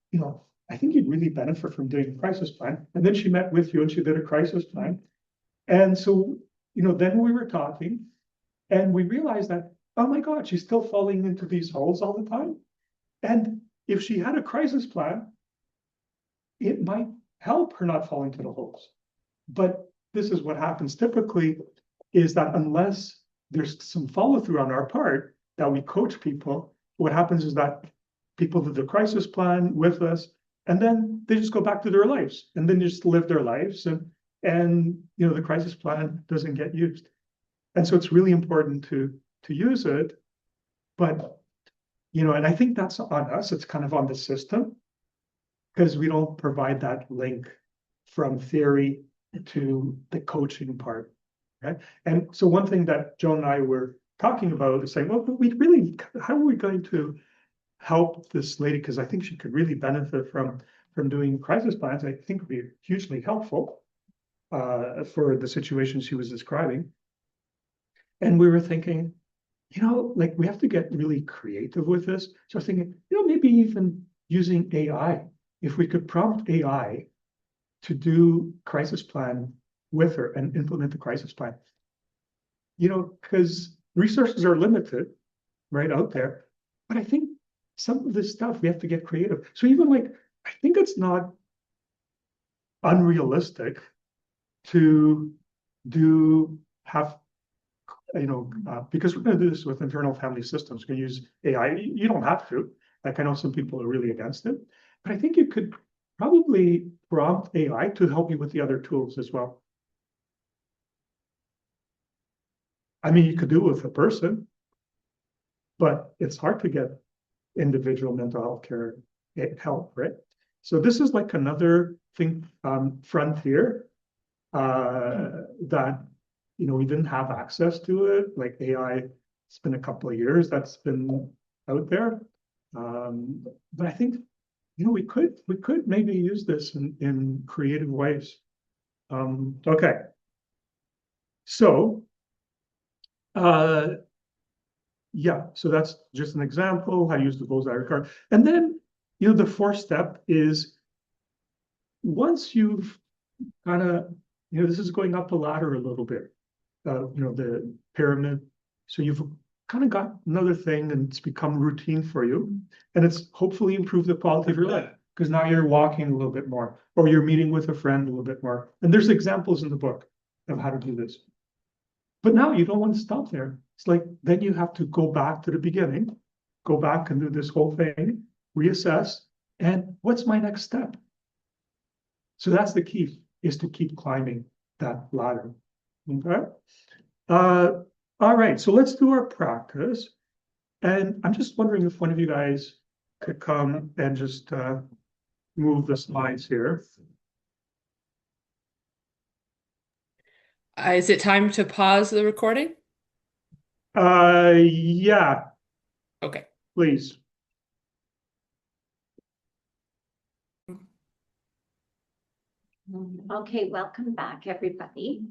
I think you'd really benefit from doing a crisis plan. And then she met with you and she did a crisis plan. And so, then we were talking and we realized that, oh my God, she's still falling into these holes all the time. And if she had a crisis plan, it might help her not fall into the holes. But this is what happens typically, is that unless there's some follow through on our part, that we coach people, what happens is that people do the crisis plan with us, and then they just go back to their lives, and then just live their lives, and the crisis plan doesn't get used. And so it's really important to use it, but and I think that's on us. It's kind of on the system, because we don't provide that link from theory to the coaching part, right? And so one thing that Joan and I were talking about is saying, well, but we really, how are we going to help this lady? Because I think she could really benefit from doing crisis plans. I think would be hugely helpful for the situation she was describing. And we were thinking, like we have to get really creative with this. So I was thinking, maybe even using AI. If we could prompt AI to do crisis plan with her and implement the crisis plan. Because resources are limited, right, out there. But I think some of this stuff we have to get creative. So even like, I think it's not unrealistic to have because we're going to do this with internal family systems, we're going to use AI. You don't have to. Like I know some people are really against it, but I think you could probably prompt AI to help you with the other tools as well. I mean, you could do it with a person, but it's hard to get individual mental health care help, right? So this is like another thing, frontier that we didn't have access to it. Like AI, it's been a couple of years that's been out there, but I think we could maybe use this in creative ways. Okay, so yeah, so that's just an example. I use the goals diary card, and then the fourth step is once you've kind of this is going up the ladder a little bit. The pyramid. So you've kind of got another thing and it's become routine for you. And it's hopefully improved the quality of your life because now you're walking a little bit more or you're meeting with a friend a little bit more. And there's examples in the book of how to do this. But now you don't want to stop there. It's like, then you have to go back to the beginning, go back and do this whole thing, reassess. And what's my next step? So that's the key, is to keep climbing that ladder. Okay. All right, so let's do our practice. And I'm just wondering if one of you guys could come and just move the slides here. Is it time to pause the recording? Yeah, Okay. please. Okay, welcome back, everybody.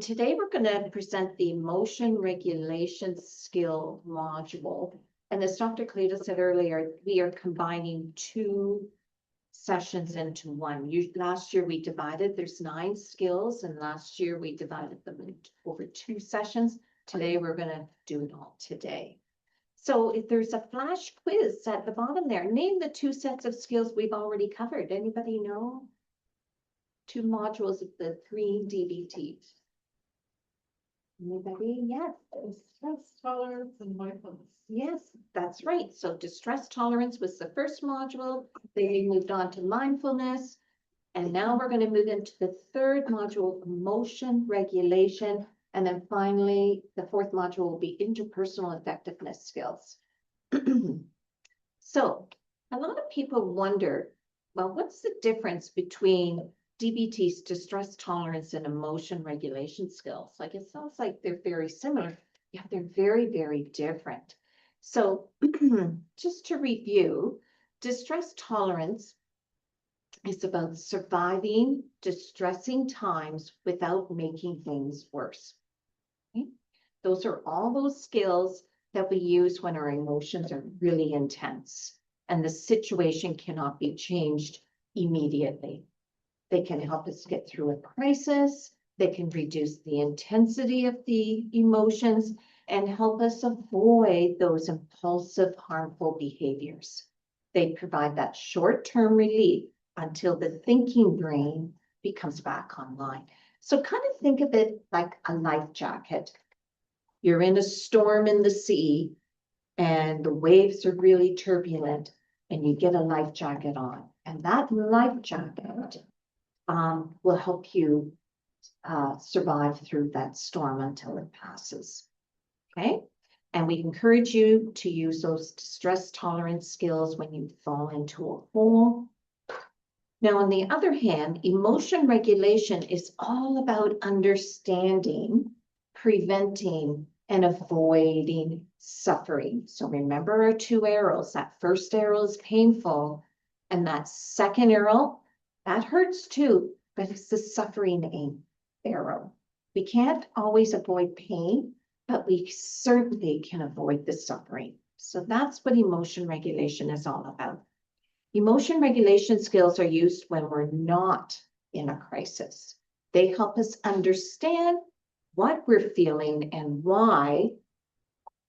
Today we're going to present the emotion regulation skill module. And as Dr. Cleta said earlier, we are combining 2 sessions into one. Last year we divided, there's 9 skills, and last year we divided them into over 2 sessions. Today we're going to do it all today. So if there's a flash quiz at the bottom there, name the 2 sets of skills we've already covered. Anybody know? 2 modules of the 3 DBTs. Anybody? Yes. Distress tolerance and mindfulness. Yes, that's right. So distress tolerance was the first module. Then we moved on to mindfulness. And now we're going to move into the 3rd module, emotion regulation. And then finally, the 4th module will be interpersonal effectiveness skills. So a lot of people wonder, well, what's the difference between DBT's distress tolerance and emotion regulation skills? Like it sounds like they're very similar. Yeah, they're very, very different. So just to review, distress tolerance is about surviving distressing times without making things worse. Okay? Those are all those skills that we use when our emotions are really intense and the situation cannot be changed immediately. They can help us get through a crisis. They can reduce the intensity of the emotions and help us avoid those impulsive, harmful behaviors. They provide that short-term relief until the thinking brain becomes back online. So kind of think of it like a life jacket. You're in a storm in the sea and the waves are really turbulent and you get a life jacket on. And that life jacket will help you survive through that storm until it passes. Okay, and we encourage you to use those stress tolerance skills when you fall into a hole. Now, on the other hand, emotion regulation is all about understanding, preventing, and avoiding suffering. So remember our two arrows. That first arrow is painful, and that second arrow, that hurts too, but it's the suffering arrow. We can't always avoid pain, but we certainly can avoid the suffering. So that's what emotion regulation is all about. Emotion regulation skills are used when we're not in a crisis. They help us understand what we're feeling and why.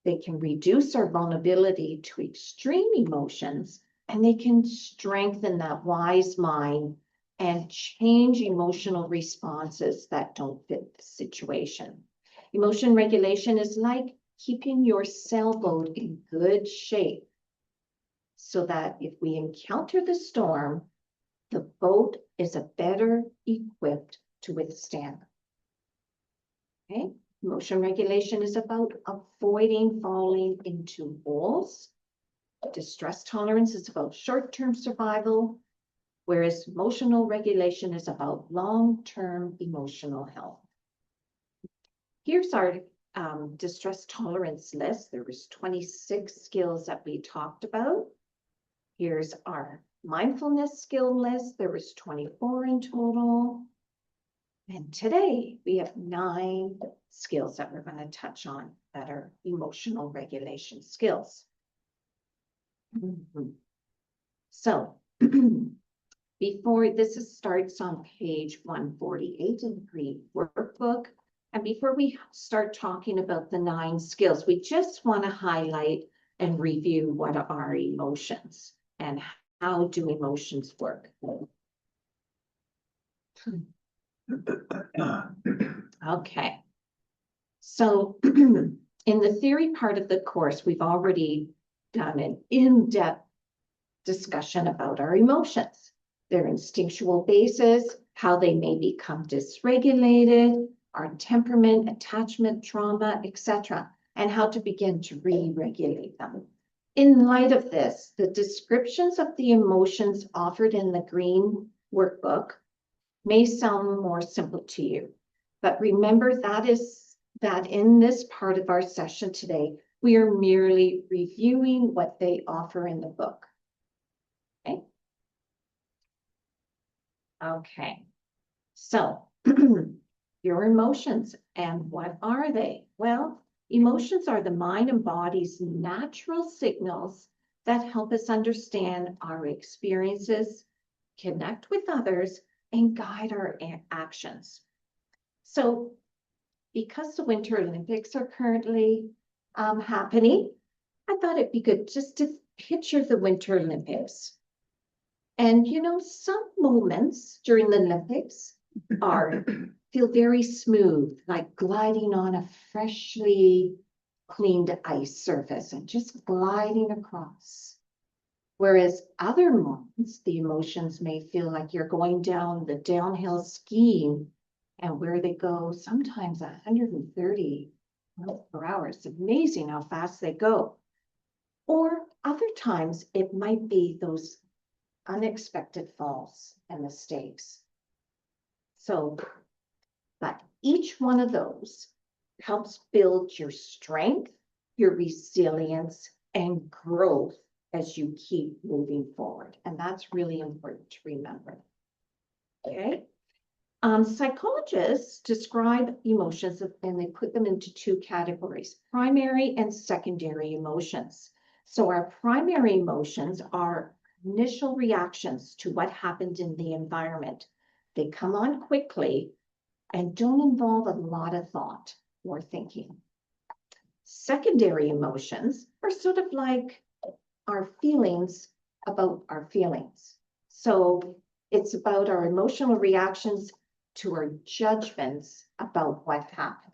They can reduce our vulnerability to extreme emotions, and they can strengthen that wise mind and change emotional responses that don't fit the situation. Emotion regulation is like keeping your sailboat in good shape so that if we encounter the storm, the boat is a better equipped to withstand. Okay, emotion regulation is about avoiding falling into holes. Distress tolerance is about short-term survival, whereas emotional regulation is about long-term emotional health. Here's our distress tolerance list. There was 26 skills that we talked about. Here's our mindfulness skill list. There was 24 in total. And today we have 9 skills that we're going to touch on that are emotional regulation skills. So before this starts on page 148 in the green workbook. And before we start talking about the 9 skills, we just want to highlight and review what are emotions and how do emotions work. Okay. So in the theory part of the course, we've already done an in-depth discussion about our emotions, their instinctual basis, how they may become dysregulated, our temperament, attachment, trauma, etc., and how to begin to re-regulate them. In light of this, the descriptions of the emotions offered in the green workbook may sound more simple to you, but remember that in this part of our session today, we are merely reviewing what they offer in the book. Okay. Okay. So your emotions, and what are they? Well, emotions are the mind and body's natural signals that help us understand our experiences, connect with others, and guide our actions. So because the Winter Olympics are currently happening, I thought it'd be good just to picture the Winter Olympics. And you know, some moments during the Olympics feel very smooth, like gliding on a freshly cleaned ice surface and just gliding across. Whereas other moments, the emotions may feel like you're going down the downhill skiing, and where they go sometimes 130 miles per hour. It's amazing how fast they go. Or other times it might be those unexpected falls and mistakes. So, but each one of those helps build your strength, your resilience, and growth as you keep moving forward. And that's really important to remember. Okay. Psychologists describe emotions and they put them into 2 categories, primary and secondary emotions. So our primary emotions are initial reactions to what happened in the environment. They come on quickly and don't involve a lot of thought or thinking. Secondary emotions are sort of like our feelings about our feelings. So it's about our emotional reactions to our judgments about what happened.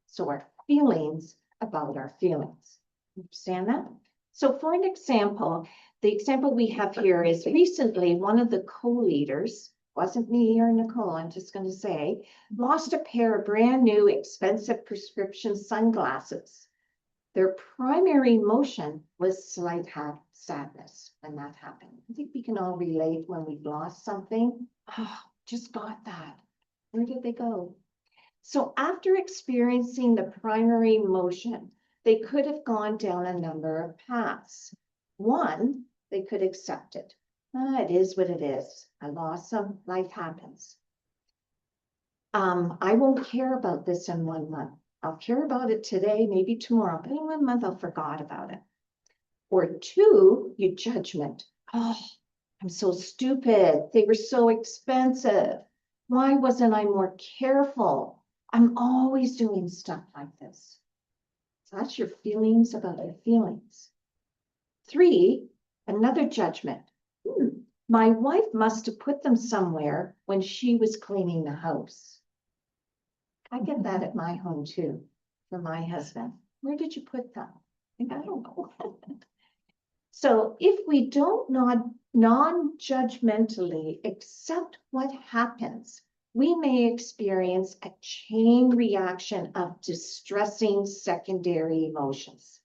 So our feelings about our feelings. Understand that? So for an example, the example we have here is recently one of the co-leaders, wasn't me or Nicole, I'm just going to say, lost a pair of brand new expensive prescription sunglasses. Their primary emotion was slight sadness when that happened. I think we can all relate when we've lost something. Oh, just got that. Where did they go? So after experiencing the primary emotion, they could have gone down a number of paths. One, they could accept it. It is what it is. I lost some, life happens. I won't care about this in 1 month. I'll care about it today, maybe tomorrow, but in 1 month I'll forgot about it. Or two, you judgment. Oh, I'm so stupid. They were so expensive. Why wasn't I more careful? I'm always doing stuff like this. So that's your feelings about your feelings. Three, another judgment. My wife must have put them somewhere when she was cleaning the house. I get that at my home too, from my husband. Where did you put them? And I don't know. So if we don't non-judgmentally accept what happens, we may experience a chain reaction of distressing secondary emotions.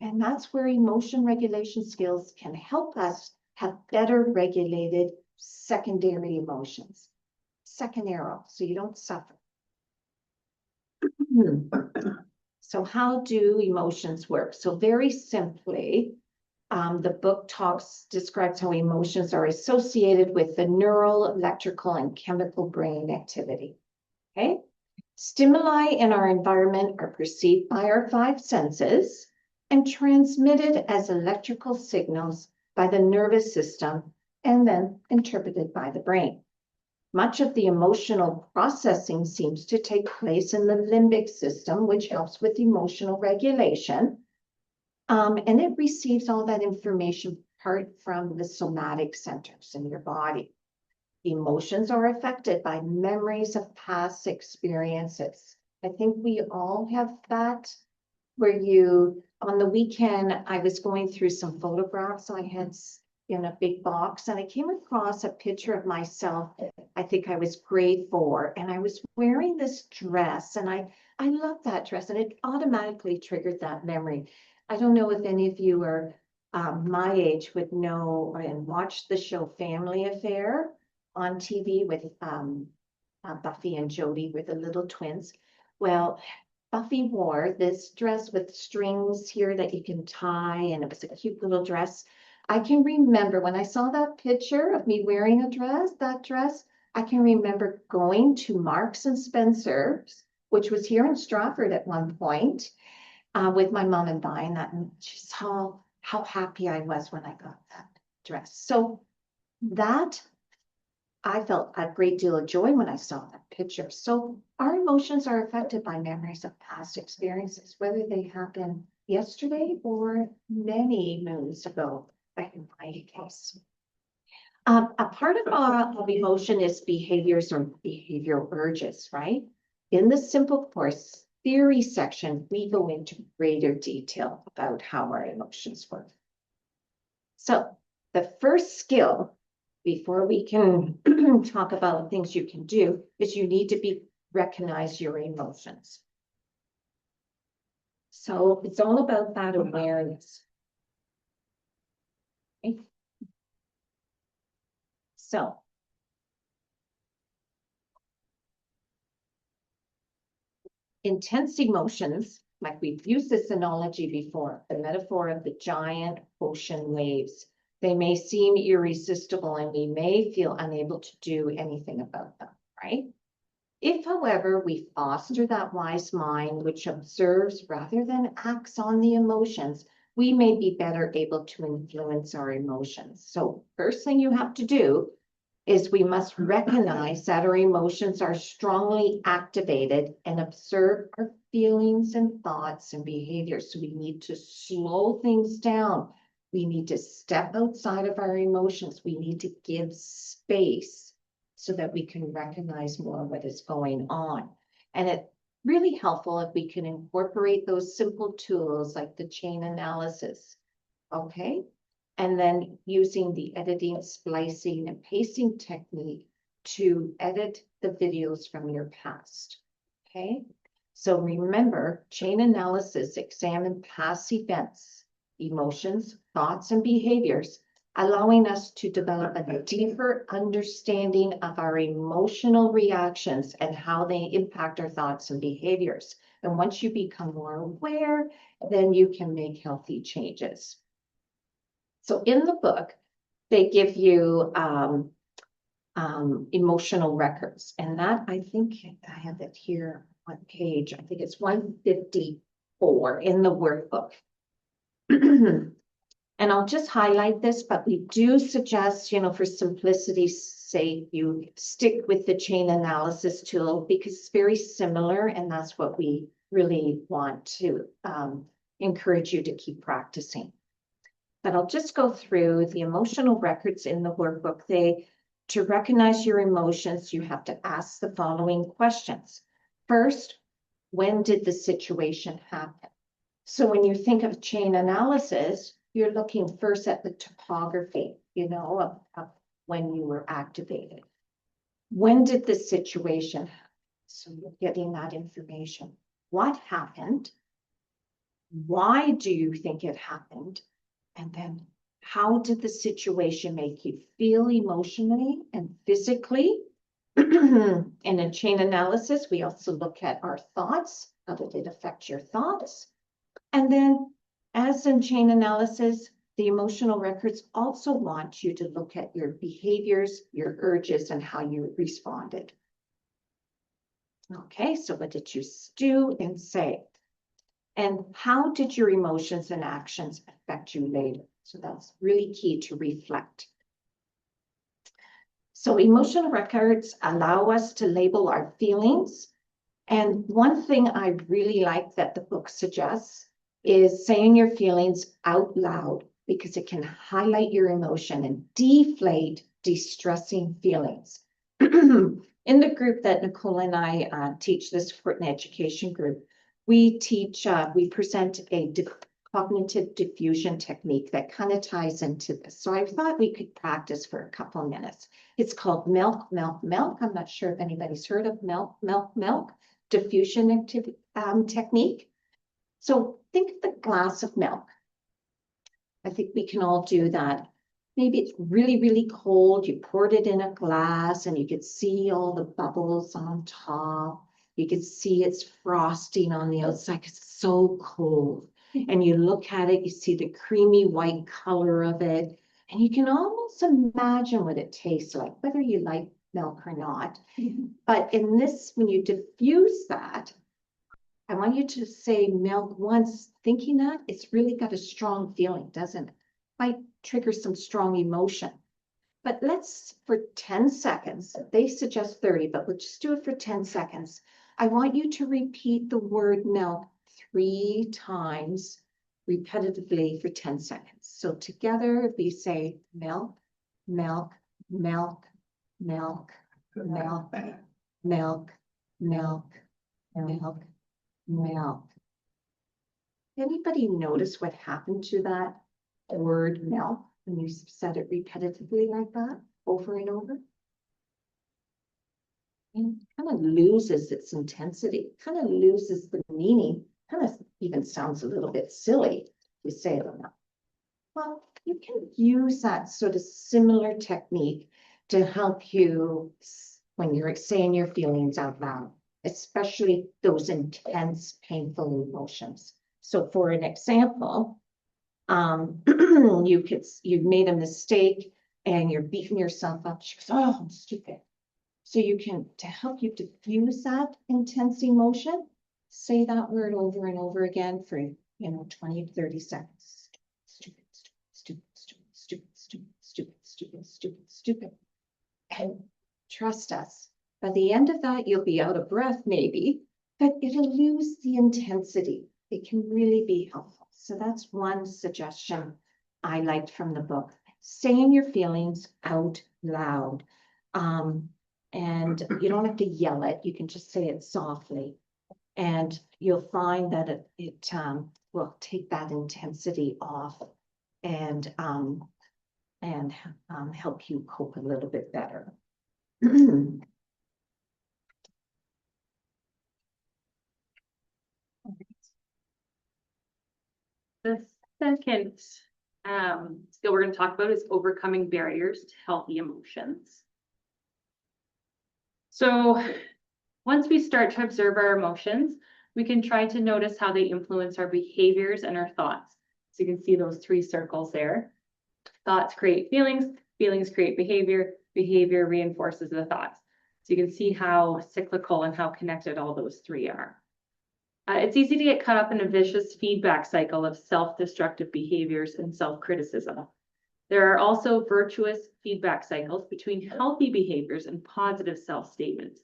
And that's where emotion regulation skills can help us have better regulated secondary emotions. Second arrow, so you don't suffer. So how do emotions work? So very simply, the book describes how emotions are associated with the neural, electrical, and chemical brain activity. Okay. Stimuli in our environment are perceived by our 5 senses and transmitted as electrical signals by the nervous system and then interpreted by the brain. Much of the emotional processing seems to take place in the limbic system, which helps with emotional regulation. And it receives all that information apart from the somatic centers in your body. Emotions are affected by memories of past experiences. I think we all have that, where on the weekend, I was going through some photographs I had in a big box, and I came across a picture of myself. I think I was grade 4, and I was wearing this dress, and I love that dress, and it automatically triggered that memory. I don't know if any of you are my age would know and watch the show Family Affair on TV with Buffy and Jody were the little twins. Well, Buffy wore this dress with strings here that you can tie, and it was a cute little dress. I can remember when I saw that picture of me wearing that dress, I can remember going to Marks and Spencer's, which was here in Stratford at one point, with my mom and buying that, and she saw how happy I was when I got that dress. So that I felt a great deal of joy when I saw that picture. So our emotions are affected by memories of past experiences, whether they happen yesterday or many moons ago, like in my case. A part of emotion is behaviors or behavioral urges, right? In the simple course theory section, we go into greater detail about how our emotions work. So the first skill, before we can talk about things you can do, is you need to recognize your emotions. So it's all about that awareness. Okay. So intense emotions, like we've used this analogy before, the metaphor of the giant ocean waves. They may seem irresistible and we may feel unable to do anything about them, right? If, however, we foster that wise mind which observes rather than acts on the emotions, we may be better able to influence our emotions. So first thing you have to do is we must recognize that our emotions are strongly activated and observe our feelings and thoughts and behaviors. So we need to slow things down. We need to step outside of our emotions. We need to give space so that we can recognize more what is going on. And it's really helpful if we can incorporate those simple tools like the chain analysis, okay? And then using the editing, splicing, and pasting technique to edit the videos from your past, okay? So remember, chain analysis examine past events, emotions, thoughts, and behaviors allowing us to develop a deeper understanding of our emotional reactions and how they impact our thoughts and behaviors. And once you become more aware, then you can make healthy changes. So in the book, they give you emotional records, and that, I think I have it here on page, I think it's 154 in the workbook. And I'll just highlight this, but we do suggest, for simplicity's sake, you stick with the chain analysis tool because it's very similar, and that's what we really want to encourage you to keep practicing. But I'll just go through the emotional records in the workbook. To recognize your emotions, you have to ask the following questions. First, when did the situation happen? So when you think of chain analysis, you're looking first at the topography, of when you were activated. When did the situation happen? So you're getting that information. What happened? Why do you think it happened? And then how did the situation make you feel emotionally and physically? In a chain analysis, we also look at our thoughts. How did it affect your thoughts? And then, as in chain analysis, the emotional records also want you to look at your behaviors, your urges, and how you responded. Okay, so what did you do and say? And how did your emotions and actions affect you later? So that's really key to reflect. So emotional records allow us to label our feelings. And one thing I really like that the book suggests is saying your feelings out loud, because it can highlight your emotion and deflate distressing feelings. In the group that Nicole and I teach, this Fortin Education group, we present a cognitive diffusion technique that kind of ties into this. So I thought we could practice for a couple of minutes. It's called milk, milk, milk. I'm not sure if anybody's heard of milk, milk, milk diffusion technique. So think of the glass of milk. I think we can all do that. Maybe it's really, really cold. You poured it in a glass and you could see all the bubbles on top. You could see it's frosting on the outside because it's so cold. And you look at it, you see the creamy white color of it. And you can almost imagine what it tastes like, whether you like milk or not. But in this, when you diffuse that, I want you to say milk once, thinking that it's really got a strong feeling, doesn't it? Might trigger some strong emotion. But let's, for 10 seconds, they suggest 30, but we'll just do it for 10 seconds. I want you to repeat the word milk 3 times repetitively for 10 seconds. So together we say milk, milk, milk, milk, milk, milk, milk, milk, milk. Anybody notice what happened to that word milk when you said it repetitively like that over and over? It kind of loses its intensity, kind of loses the meaning, kind of even sounds a little bit silly if you say it enough. Well, you can use that sort of similar technique to help you when you're saying your feelings out loud, especially those intense, painful emotions. So for an example, you've made a mistake and you're beating yourself up. She goes, oh, I'm stupid. So you can, to help you diffuse that intense emotion, say that word over and over again for, 20 to 30 seconds. Stupid, stupid, stupid, stupid, stupid, stupid, stupid, stupid, stupid. And trust us, by the end of that, you'll be out of breath maybe, but it'll lose the intensity. It can really be helpful. So that's one suggestion I liked from the book. Saying your feelings out loud. And you don't have to yell it. You can just say it softly. And you'll find that it will take that intensity off and help you cope a little bit better. The second skill we're going to talk about is overcoming barriers to healthy emotions. So once we start to observe our emotions, we can try to notice how they influence our behaviors and our thoughts. So you can see those 3 circles there. Thoughts create feelings, feelings create behavior, behavior reinforces the thoughts. So you can see how cyclical and how connected all those 3 are. It's easy to get caught up in a vicious feedback cycle of self-destructive behaviors and self-criticism. There are also virtuous feedback cycles between healthy behaviors and positive self-statements.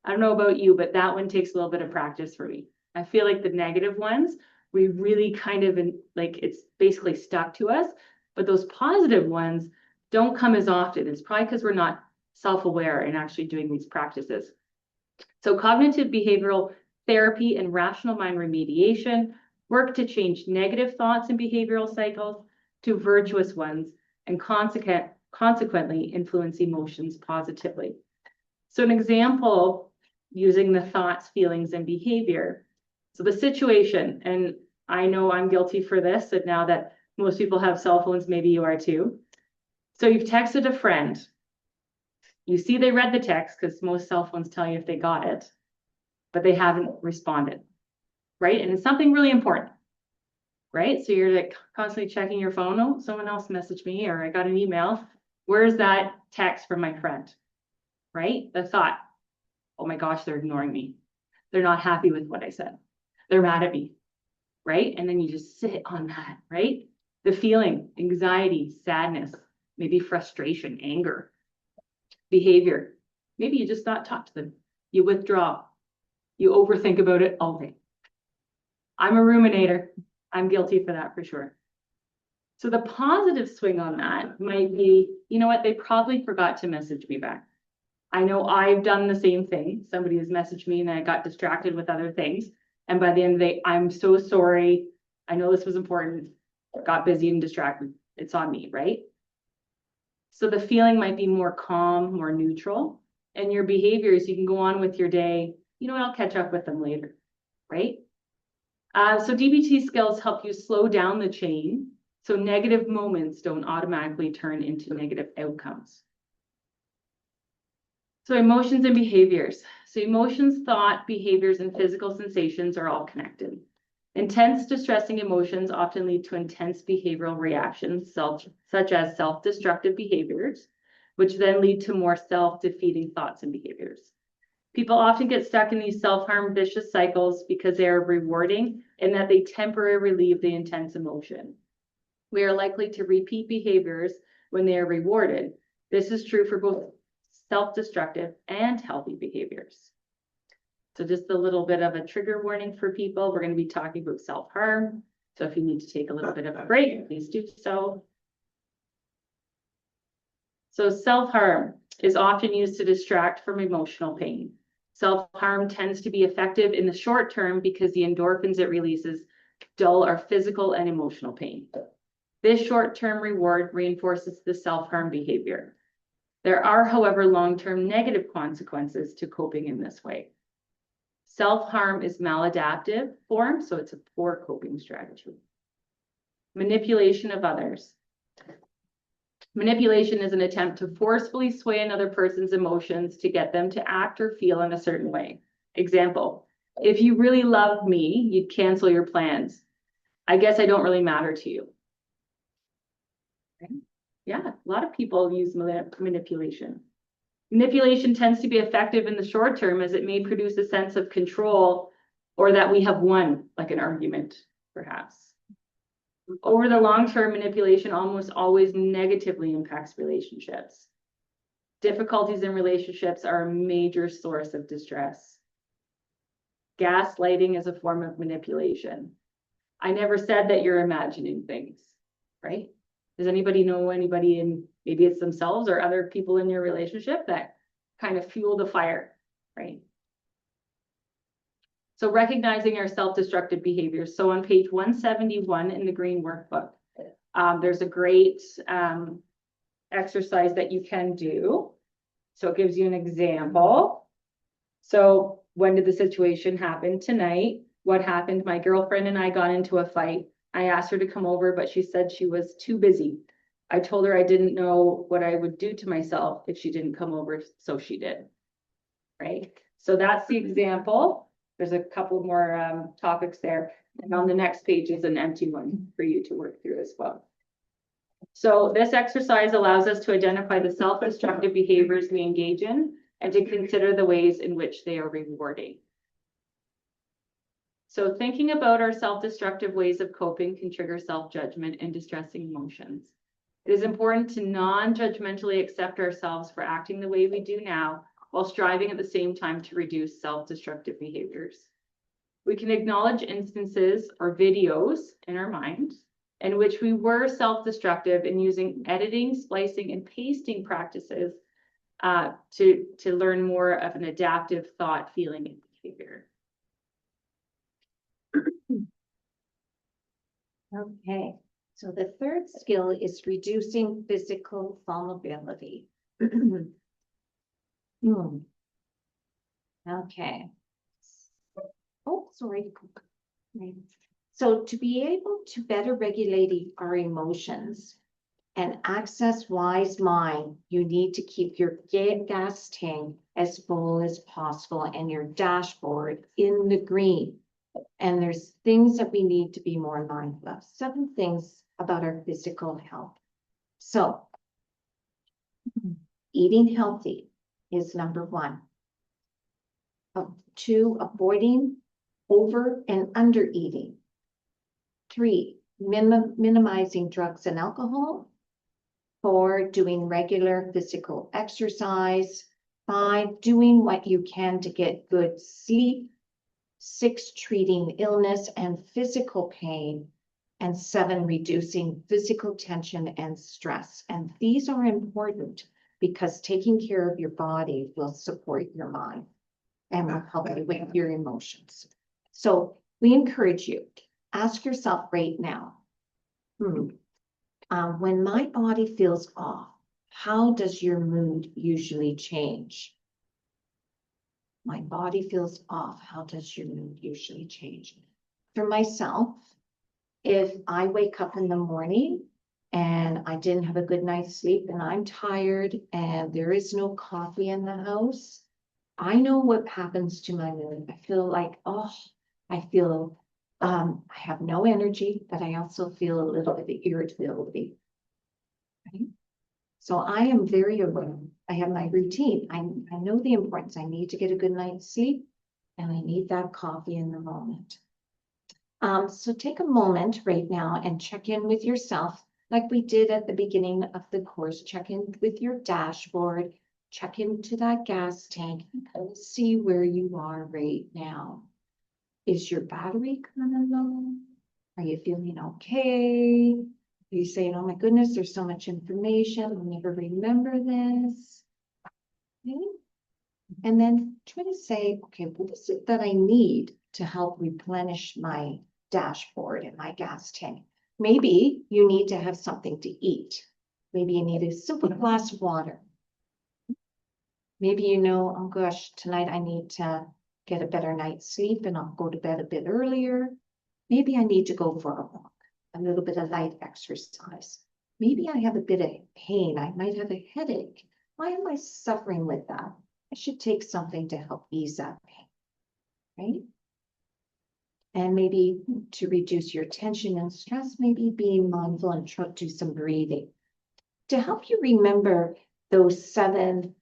I don't know about you, but that one takes a little bit of practice for me. I feel like the negative ones, we really kind of like it's basically stuck to us, but those positive ones don't come as often. It's probably because we're not self-aware and actually doing these practices. So cognitive behavioral therapy and rational mind remediation work to change negative thoughts and behavioral cycles to virtuous ones and consequently influence emotions positively. So an example using the thoughts, feelings, and behavior. So the situation, and I know I'm guilty for this, and now that most people have cell phones, maybe you are too. So you've texted a friend. You see they read the text because most cell phones tell you if they got it, but they haven't responded, right? And it's something really important, right? So you're like constantly checking your phone. Oh, someone else messaged me, or I got an email. Where's that text from my friend, right? The thought, oh my gosh, they're ignoring me. They're not happy with what I said. They're mad at me, right? And then you just sit on that, right? The feeling, anxiety, sadness, maybe frustration, anger, behavior. Maybe you just not talk to them. You withdraw. You overthink about it all day. I'm a ruminator. I'm guilty for that for sure. So the positive swing on that might be, you know what, they probably forgot to message me back. I know I've done the same thing. Somebody has messaged me and I got distracted with other things. And by the end of the day, I'm so sorry. I know this was important. Got busy and distracted. It's on me, right? So the feeling might be more calm, more neutral. And your behaviors, you can go on with your day. You know what, I'll catch up with them later, right? So DBT skills help you slow down the chain so negative moments don't automatically turn into negative outcomes. So emotions and behaviors. So emotions, thought, behaviors, and physical sensations are all connected. Intense distressing emotions often lead to intense behavioral reactions, such as self-destructive behaviors, which then lead to more self-defeating thoughts and behaviors. People often get stuck in these self-harm vicious cycles because they are rewarding and that they temporarily relieve the intense emotion. We are likely to repeat behaviors when they are rewarded. This is true for both self-destructive and healthy behaviors. So just a little bit of a trigger warning for people. We're going to be talking about self-harm. So if you need to take a little bit of a break, please do so. So self-harm is often used to distract from emotional pain. Self-harm tends to be effective in the short term because the endorphins it releases dull our physical and emotional pain. This short-term reward reinforces the self-harm behavior. There are, however, long-term negative consequences to coping in this way. Self-harm is maladaptive form, so it's a poor coping strategy. Manipulation of others. Manipulation is an attempt to forcefully sway another person's emotions to get them to act or feel in a certain way. Example, if you really love me, you'd cancel your plans. I guess I don't really matter to you. Okay. Yeah, a lot of people use manipulation. Manipulation tends to be effective in the short term as it may produce a sense of control or that we have won, like an argument, perhaps. Over the long term, manipulation almost always negatively impacts relationships. Difficulties in relationships are a major source of distress. Gaslighting is a form of manipulation. I never said that you're imagining things, right? Does anybody know anybody in, maybe it's themselves or other people in your relationship that kind of fuel the fire, right? So recognizing our self-destructive behaviors. So on page 171 in the green workbook, there's a great exercise that you can do. So it gives you an example. So when did the situation happen? Tonight. What happened? My girlfriend and I got into a fight. I asked her to come over, but she said she was too busy. I told her I didn't know what I would do to myself if she didn't come over, so she did. Right? So that's the example. There's a couple more topics there. And on the next page is an empty one for you to work through as well. So this exercise allows us to identify the self-destructive behaviors we engage in and to consider the ways in which they are rewarding. So thinking about our self-destructive ways of coping can trigger self-judgment and distressing emotions. It is important to non-judgmentally accept ourselves for acting the way we do now, while striving at the same time to reduce self-destructive behaviors. We can acknowledge instances or videos in our mind in which we were self-destructive in using editing, splicing, and pasting practices to learn more of an adaptive thought, feeling, and behavior. Okay, so the third skill is reducing physical vulnerability. Okay. Oh, sorry. So to be able to better regulate our emotions and access wise mind, you need to keep your gas tank as full as possible and your dashboard in the green. And there's things that we need to be more mindful of. 7 things about our physical health. So eating healthy is number 1. 2, avoiding over and under eating. 3, minimizing drugs and alcohol. 4, doing regular physical exercise. 5, doing what you can to get good sleep. 6, treating illness and physical pain. And 7, reducing physical tension and stress. And these are important because taking care of your body will support your mind and will help you with your emotions. So we encourage you, ask yourself right now, when my body feels off, how does your mood usually change? My body feels off, how does your mood usually change? For myself, if I wake up in the morning and I didn't have a good night's sleep and I'm tired and there is no coffee in the house, I know what happens to my mood. I feel like, I have no energy, but I also feel a little bit of irritability. Right? So I am very aware. I have my routine. I know the importance. I need to get a good night's sleep and I need that coffee in the moment. So take a moment right now and check in with yourself like we did at the beginning of the course. Check in with your dashboard, check into that gas tank and see where you are right now. Is your battery kind of low? Are you feeling okay? Are you saying, oh my goodness, there's so much information, I'll never remember this? Okay. And then try to say, okay, what is it that I need to help replenish my dashboard and my gas tank? Maybe you need to have something to eat. Maybe you need a simple glass of water. Maybe you know, oh gosh, tonight I need to get a better night's sleep and I'll go to bed a bit earlier. Maybe I need to go for a walk, a little bit of light exercise. Maybe I have a bit of pain. I might have a headache. Why am I suffering with that? I should take something to help ease that pain, right? And maybe to reduce your tension and stress, maybe being mindful and try to do some breathing. To help you remember those 7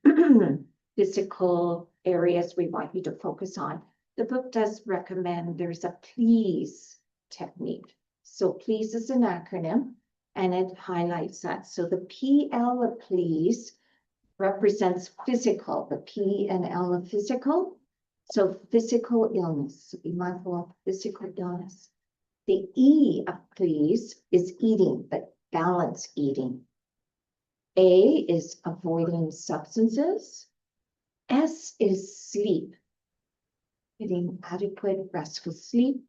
physical areas we want you to focus on, the book does recommend there's a PLEASE technique. So PLEASE is an acronym and it highlights that. So the PL of PLEASE represents physical, the P and L of physical. So physical illness, so be mindful of physical illness. The E of PLEASE is eating, but balance eating. A is avoiding substances. S is sleep, getting adequate restful sleep.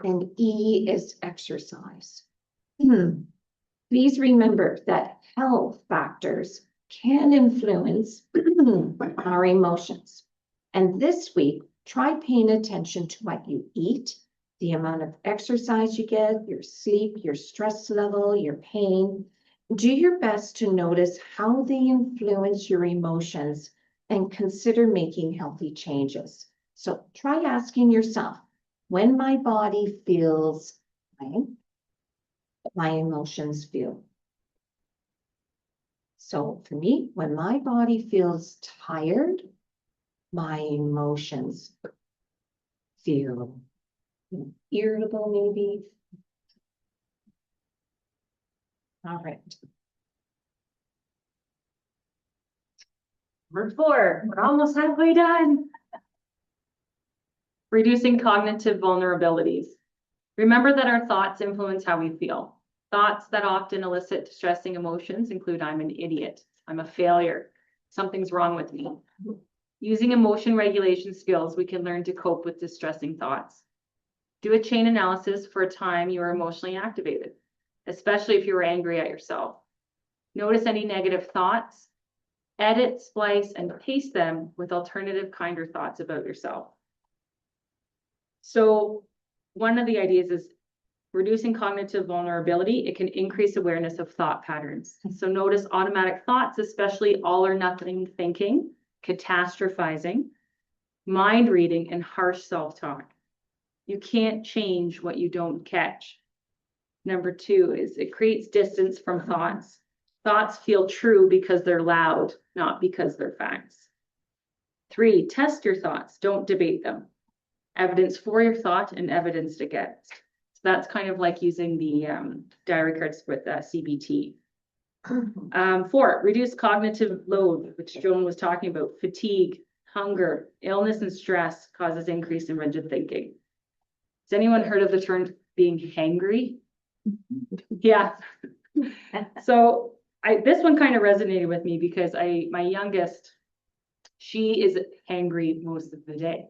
And E is exercise. Please remember that health factors can influence our emotions. And this week, try paying attention to what you eat, the amount of exercise you get, your sleep, your stress level, your pain. Do your best to notice how they influence your emotions and consider making healthy changes. So try asking yourself, when my body feels blank, my emotions feel. So for me, when my body feels tired, my emotions feel irritable, maybe. All right. Number 4, we're almost halfway done. Reducing cognitive vulnerabilities. Remember that our thoughts influence how we feel. Thoughts that often elicit distressing emotions include I'm an idiot, I'm a failure, something's wrong with me. Using emotion regulation skills, we can learn to cope with distressing thoughts. Do a chain analysis for a time you were emotionally activated, especially if you were angry at yourself. Notice any negative thoughts, edit, splice, and paste them with alternative, kinder thoughts about yourself. So one of the ideas is reducing cognitive vulnerability. It can increase awareness of thought patterns. So notice automatic thoughts, especially all or nothing thinking, catastrophizing, mind reading, and harsh self-talk. You can't change what you don't catch. Number 2 is it creates distance from thoughts. Thoughts feel true because they're loud, not because they're facts. 3, test your thoughts, don't debate them. Evidence for your thought and evidence against. So that's kind of like using the diary cards with CBT. 4, reduce cognitive load, which Joan was talking about. Fatigue, hunger, illness, and stress causes increase in rigid thinking. Has anyone heard of the term being hangry? Yeah. So this one kind of resonated with me because my youngest, she is hangry most of the day.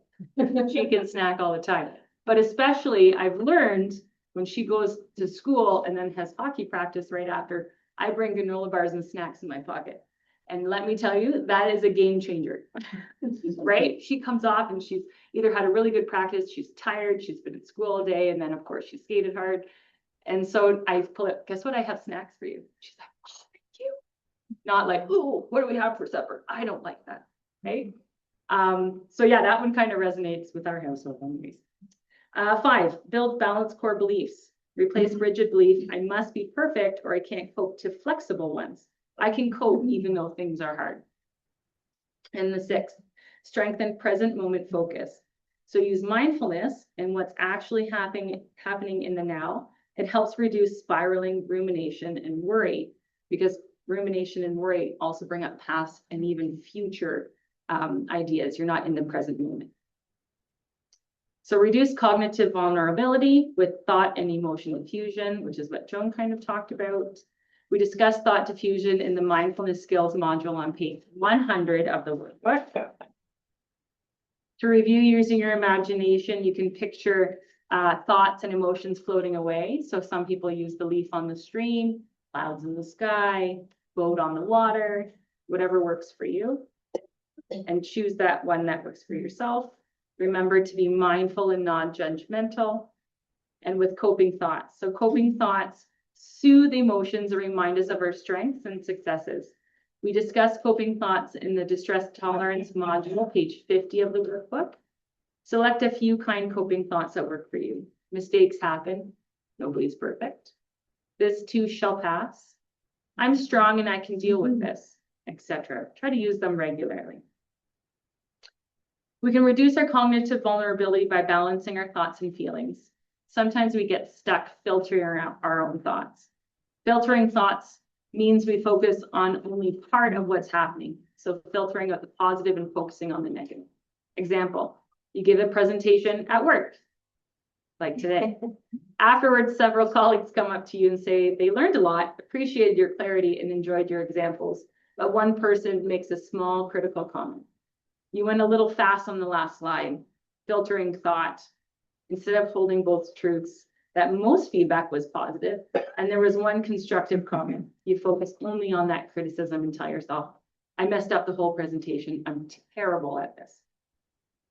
She can snack all the time. But especially I've learned when she goes to school and then has hockey practice right after, I bring granola bars and snacks in my pocket. And let me tell you, that is a game changer, right? She comes off and she's either had a really good practice, she's tired, she's been at school all day, and then of course she skated hard. And so I pull it, guess what? I have snacks for you. She's like, oh, thank you. Not like, oh, what do we have for supper? I don't like that, right? So yeah, that one kind of resonates with our household anyways. 5, build balanced core beliefs. Replace rigid belief, I must be perfect or I can't cope, to flexible ones. I can cope even though things are hard. And the 6th, strengthen present moment focus. So use mindfulness and what's actually happening in the now. It helps reduce spiraling, rumination, and worry, because rumination and worry also bring up past and even future ideas. You're not in the present moment. So reduce cognitive vulnerability with thought and emotion diffusion, which is what Joan kind of talked about. We discussed thought diffusion in the mindfulness skills module on page 100 of the workbook. To review using your imagination, you can picture thoughts and emotions floating away. So some people use the leaf on the stream, clouds in the sky, boat on the water, whatever works for you. And choose that one that works for yourself. Remember to be mindful and non-judgmental. And with coping thoughts. So coping thoughts soothe emotions and remind us of our strengths and successes. We discuss coping thoughts in the distress tolerance module, page 50 of the workbook. Select a few kind coping thoughts that work for you. Mistakes happen. Nobody's perfect. This too shall pass. I'm strong and I can deal with this, etc. Try to use them regularly. We can reduce our cognitive vulnerability by balancing our thoughts and feelings. Sometimes we get stuck filtering our own thoughts. Filtering thoughts means we focus on only part of what's happening. So filtering out the positive and focusing on the negative. Example, you give a presentation at work, like today. Afterwards, several colleagues come up to you and say they learned a lot, appreciated your clarity, and enjoyed your examples. But one person makes a small critical comment. You went a little fast on the last slide, filtering thought. Instead of holding both truths, that most feedback was positive, and there was one constructive comment. You focused only on that criticism and tell yourself, I messed up the whole presentation. I'm terrible at this.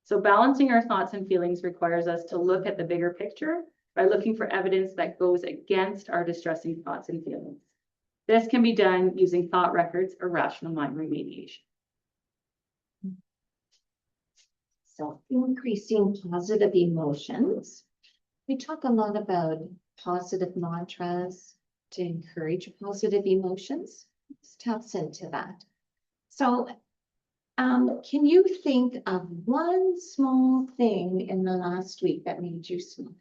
So balancing our thoughts and feelings requires us to look at the bigger picture by looking for evidence that goes against our distressing thoughts and feelings. This can be done using thought records or rational mind remediation. So increasing positive emotions. We talk a lot about positive mantras to encourage positive emotions. This taps into that. So can you think of one small thing in the last week that made you smile?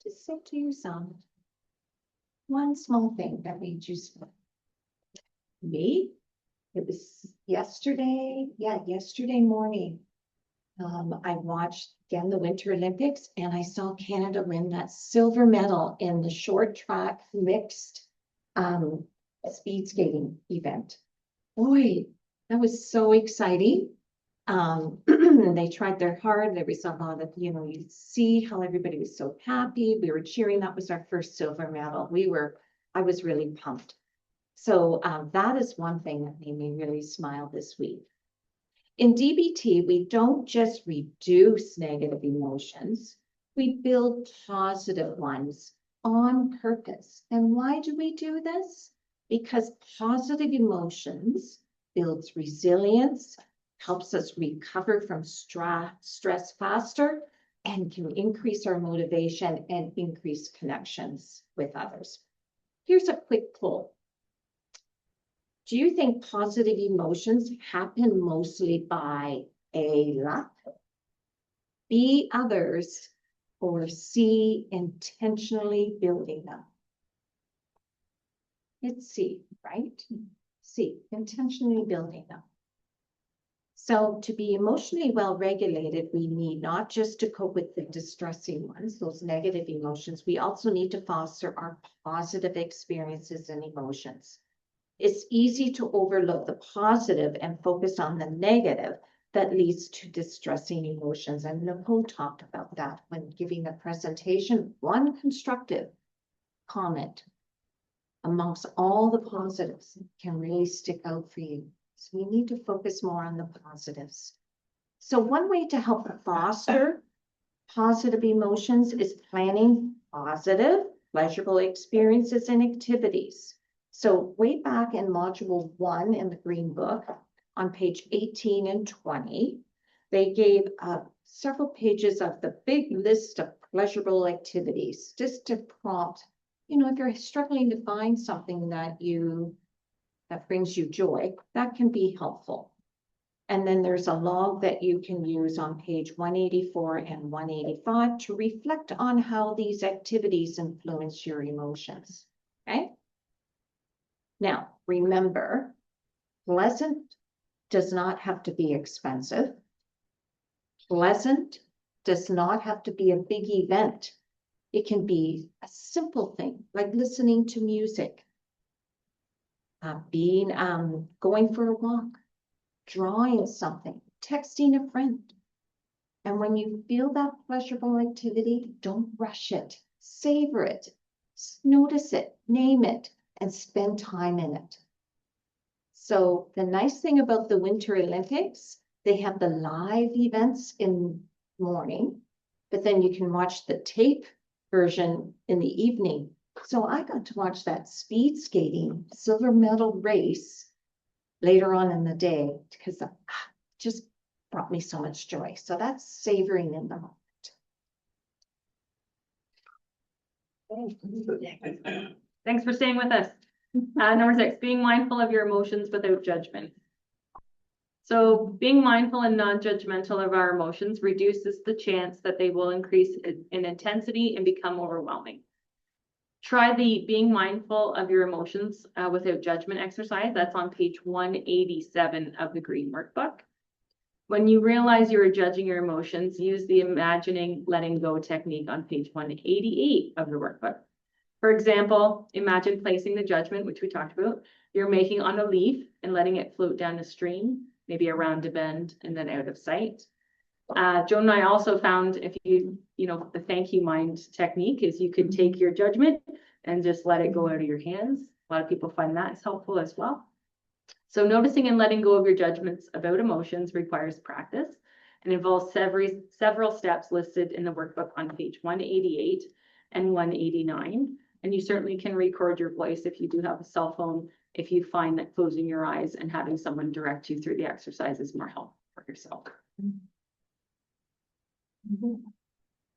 Just say to yourself, one small thing that made you smile. Me? It was yesterday. Yeah, yesterday morning. I watched again the Winter Olympics and I saw Canada win that silver medal in the short track mixed speed skating event. Boy, that was so exciting. They tried their hard. There was a lot of, you see how everybody was so happy. We were cheering. That was our first silver medal. I was really pumped. So that is one thing that made me really smile this week. In DBT, we don't just reduce negative emotions, we build positive ones on purpose. And why do we do this? Because positive emotions builds resilience, helps us recover from stress faster, and can increase our motivation and increase connections with others. Here's a quick poll. Do you think positive emotions happen mostly by A, luck, B, others, or C, intentionally building them? It's C, right? C, intentionally building them. So to be emotionally well regulated, we need not just to cope with the distressing ones, those negative emotions, we also need to foster our positive experiences and emotions. It's easy to overlook the positive and focus on the negative that leads to distressing emotions. And Nicole talked about that when giving the presentation. One constructive comment amongst all the positives can really stick out for you. So we need to focus more on the positives. So one way to help foster positive emotions is planning positive, pleasurable experiences and activities. So way back in module 1 in the Green Book, on page 18 and 20, they gave several pages of the big list of pleasurable activities, just to prompt, if you're struggling to find something that brings you joy, that can be helpful. And then there's a log that you can use on page 184 and 185 to reflect on how these activities influence your emotions, okay? Now, remember, pleasant does not have to be expensive. Pleasant does not have to be a big event. It can be a simple thing, like listening to music, going for a walk, drawing something, texting a friend. And when you feel that pleasurable activity, don't rush it, savor it, notice it, name it, and spend time in it. So the nice thing about the Winter Olympics, they have the live events in the morning, but then you can watch the tape version in the evening. So I got to watch that speed skating silver medal race later on in the day because it just brought me so much joy. So that's savoring in the moment. Thanks for staying with us. Number 6, being mindful of your emotions without judgment. So being mindful and non-judgmental of our emotions reduces the chance that they will increase in intensity and become overwhelming. Try the being mindful of your emotions without judgment exercise. That's on page 187 of the Green Workbook. When you realize you are judging your emotions, use the imagining letting go technique on page 188 of the workbook. For example, imagine placing the judgment, which we talked about, you're making on a leaf and letting it float down a stream, maybe around a bend and then out of sight. Joan and I also found if the thank you mind technique is you could take your judgment and just let it go out of your hands. A lot of people find that is helpful as well. So noticing and letting go of your judgments about emotions requires practice. and involves several steps listed in the workbook on page 188 and 189. And you certainly can record your voice if you do have a cell phone, if you find that closing your eyes and having someone direct you through the exercise is more helpful for yourself.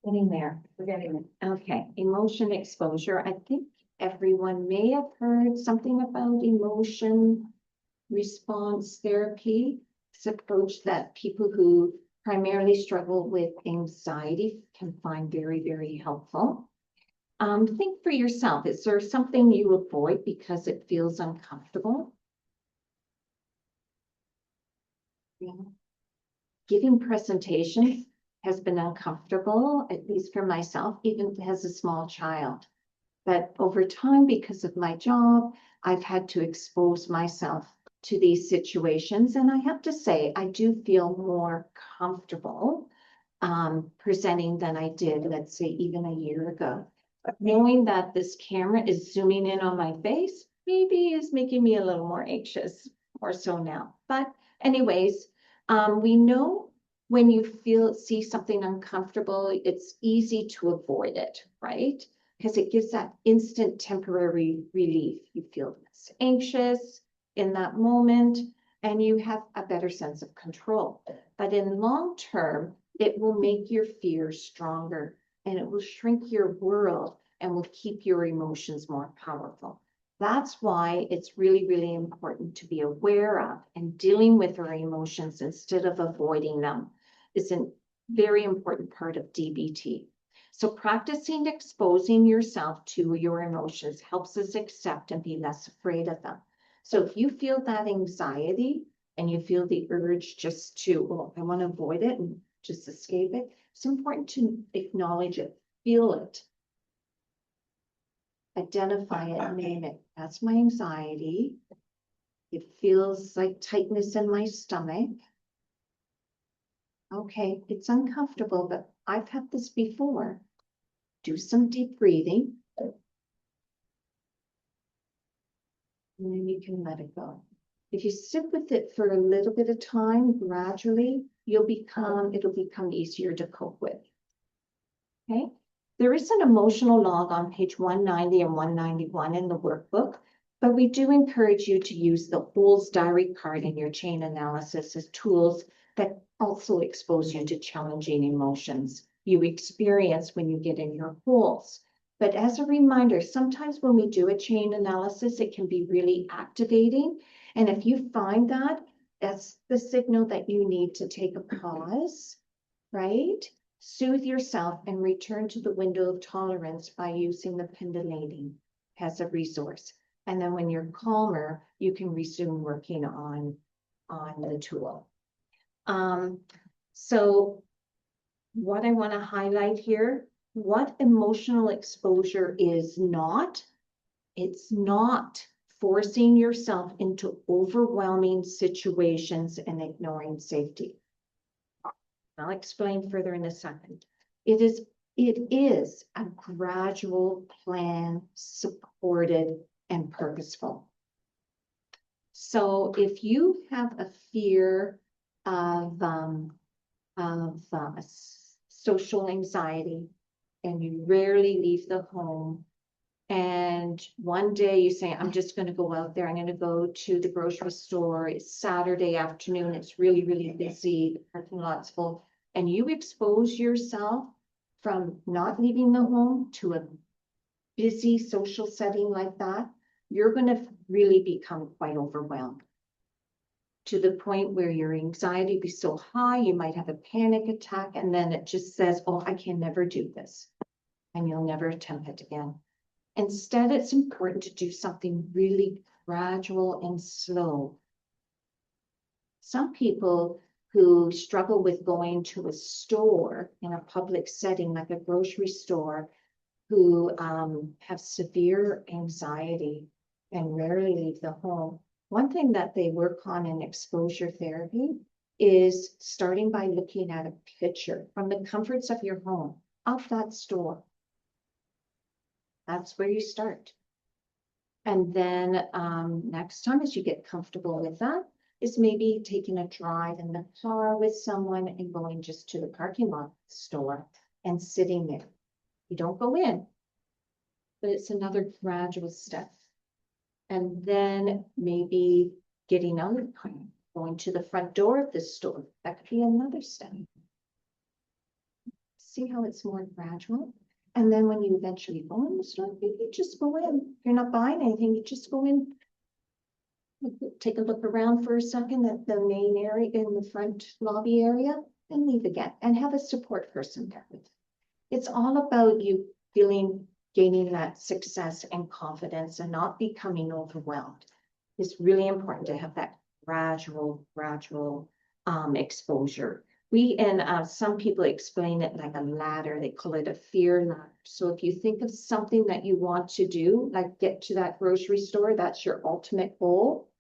Getting there, we're getting it. Okay, emotion exposure. I think everyone may have heard something about emotion response therapy. It's an approach that people who primarily struggle with anxiety can find very, very helpful. Think for yourself, is there something you avoid because it feels uncomfortable? Yeah. Giving presentations has been uncomfortable, at least for myself, even as a small child. But over time, because of my job, I've had to expose myself to these situations. And I have to say, I do feel more comfortable presenting than I did, let's say, even a year ago. But knowing that this camera is zooming in on my face, maybe is making me a little more anxious, more so now. But anyways, we know when you see something uncomfortable, it's easy to avoid it, right? Because it gives that instant temporary relief. You feel less anxious in that moment, and you have a better sense of control. But in long term, it will make your fear stronger, and it will shrink your world and will keep your emotions more powerful. That's why it's really, really important to be aware of and dealing with our emotions instead of avoiding them is a very important part of DBT. So practicing exposing yourself to your emotions helps us accept and be less afraid of them. So if you feel that anxiety and you feel the urge just to, oh, I want to avoid it and just escape it, it's important to acknowledge it, feel it, identify it, name it. That's my anxiety. It feels like tightness in my stomach. Okay, it's uncomfortable, but I've had this before. Do some deep breathing. And then you can let it go. If you sit with it for a little bit of time, gradually, it'll become easier to cope with. Okay, there is an emotional log on page 190 and 191 in the workbook, but we do encourage you to use the Holes diary card in your chain analysis as tools that also expose you to challenging emotions you experience when you get in your holes. But as a reminder, sometimes when we do a chain analysis, it can be really activating. And if you find that, that's the signal that you need to take a pause, right? Soothe yourself and return to the window of tolerance by using the pendulating as a resource. And then when you're calmer, you can resume working on the tool. So what I want to highlight here, what emotional exposure is not, it's not forcing yourself into overwhelming situations and ignoring safety. I'll explain further in a second. It is a gradual plan, supported and purposeful. So if you have a fear of social anxiety and you rarely leave the home, and one day you say, I'm just going to go out there, I'm going to go to the grocery store, it's Saturday afternoon, it's really, really busy, the parking lot's full, and you expose yourself from not leaving the home to a busy social setting like that, you're going to really become quite overwhelmed to the point where your anxiety be so high, you might have a panic attack, and then it just says, oh, I can never do this, and you'll never attempt it again. Instead, it's important to do something really gradual and slow. Some people who struggle with going to a store in a public setting, like a grocery store, who have severe anxiety and rarely leave the home, one thing that they work on in exposure therapy is starting by looking at a picture from the comforts of your home of that store. That's where you start. And then next time, as you get comfortable with that, is maybe taking a drive in the car with someone and going just to the parking lot store and sitting there. You don't go in, but it's another gradual step. And then maybe getting out of the car, going to the front door of the store, that could be another step. See how it's more gradual? And then when you eventually go in the store, you just go in. You're not buying anything, you just go in. Take a look around for a second at the main area in the front lobby area and leave again and have a support person there with you. It's all about you gaining that success and confidence and not becoming overwhelmed. It's really important to have that gradual exposure. Some people explain it like a ladder. They call it a fear ladder. So if you think of something that you want to do, like get to that grocery store, that's your ultimate goal.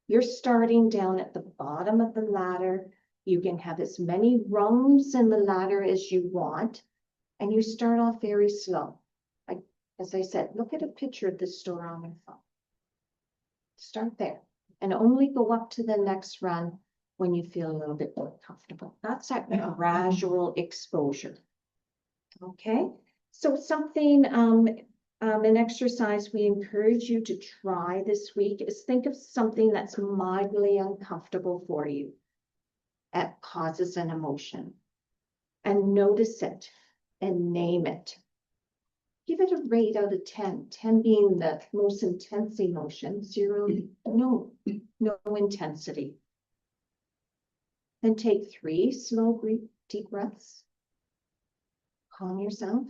You're starting down at the bottom of the ladder. You can have as many rungs in the ladder as you want, and you start off very slow. Like, as I said, look at a picture of the store on your phone. Start there and only go up to the next run when you feel a little bit more comfortable. That's that gradual exposure. Okay, so something, an exercise we encourage you to try this week is think of something that's mildly uncomfortable for you, that causes an emotion, and notice it and name it. Give it a rate out of 10, 10 being the most intense emotion, 0, no intensity. Then take 3 slow, deep breaths. Calm yourself.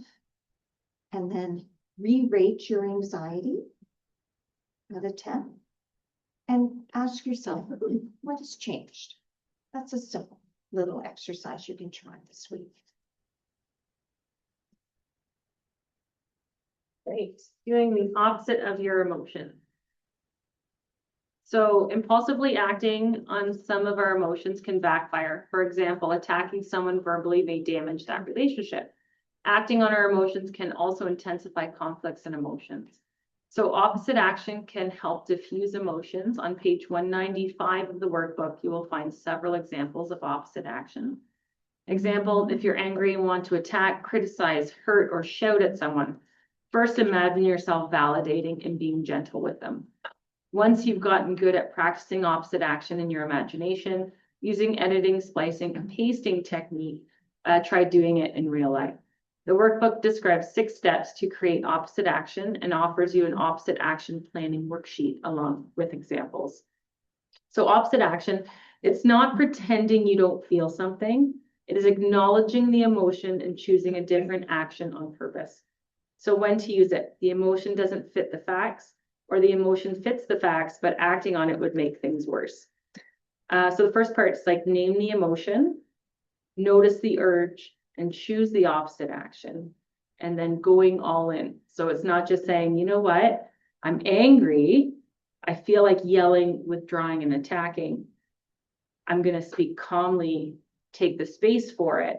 And then re-rate your anxiety out of 10. And ask yourself, what has changed? That's a simple little exercise you can try this week. Great. Doing the opposite of your emotion. So impulsively acting on some of our emotions can backfire. For example, attacking someone verbally may damage that relationship. Acting on our emotions can also intensify conflicts and emotions. So opposite action can help diffuse emotions. On page 195 of the workbook, you will find several examples of opposite action. Example, if you're angry and want to attack, criticize, hurt, or shout at someone, first imagine yourself validating and being gentle with them. Once you've gotten good at practicing opposite action in your imagination, using editing, splicing, and pasting technique, try doing it in real life. The workbook describes 6 steps to create opposite action and offers you an opposite action planning worksheet along with examples. So opposite action, it's not pretending you don't feel something. It is acknowledging the emotion and choosing a different action on purpose. So when to use it? The emotion doesn't fit the facts, or the emotion fits the facts, but acting on it would make things worse. So the first part is like name the emotion, notice the urge, and choose the opposite action, and then going all in. So it's not just saying, you know what, I'm angry, I feel like yelling, withdrawing, and attacking. I'm going to speak calmly, take the space for it,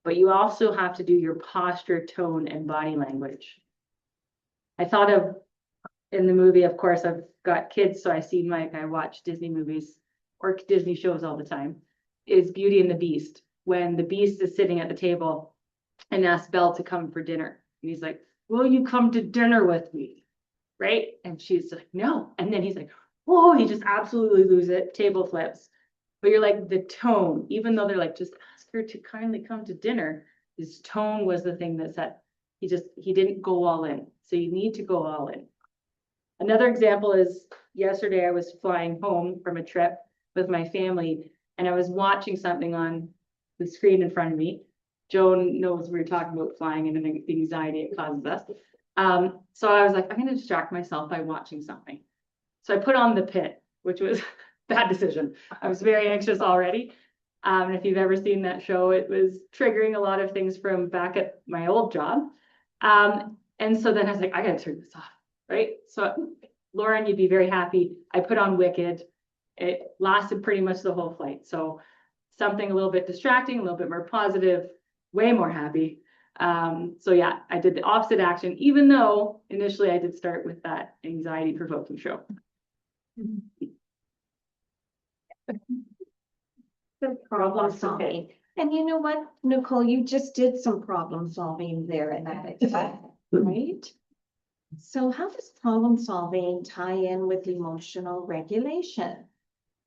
but you also have to do your posture, tone, and body language. I thought of, in the movie, of course, I've got kids, so I watch Disney movies or Disney shows all the time, is Beauty and the Beast. When the Beast is sitting at the table and asks Belle to come for dinner. And he's like, will you come to dinner with me? Right? And she's like, no. And then he's like, whoa, he just absolutely loses it, table flips. But you're like, the tone, even though they're like, just ask her to kindly come to dinner, his tone was the thing that said, he didn't go all in. So you need to go all in. Another example is yesterday I was flying home from a trip with my family and I was watching something on the screen in front of me. Joan knows we were talking about flying and the anxiety it causes us. So I was like, I'm going to distract myself by watching something. So I put on The Pit, which was a bad decision. I was very anxious already. And if you've ever seen that show, it was triggering a lot of things from back at my old job. And so then I was like, I got to turn this off, right? So Lauren, you'd be very happy. I put on Wicked. It lasted pretty much the whole flight. So something a little bit distracting, a little bit more positive, way more happy. So yeah, I did the opposite action, even though initially I did start with that anxiety provoking show. The problem solving. And you know what, Nicole, you just did some problem solving there in that, right? So how does problem solving tie in with emotional regulation?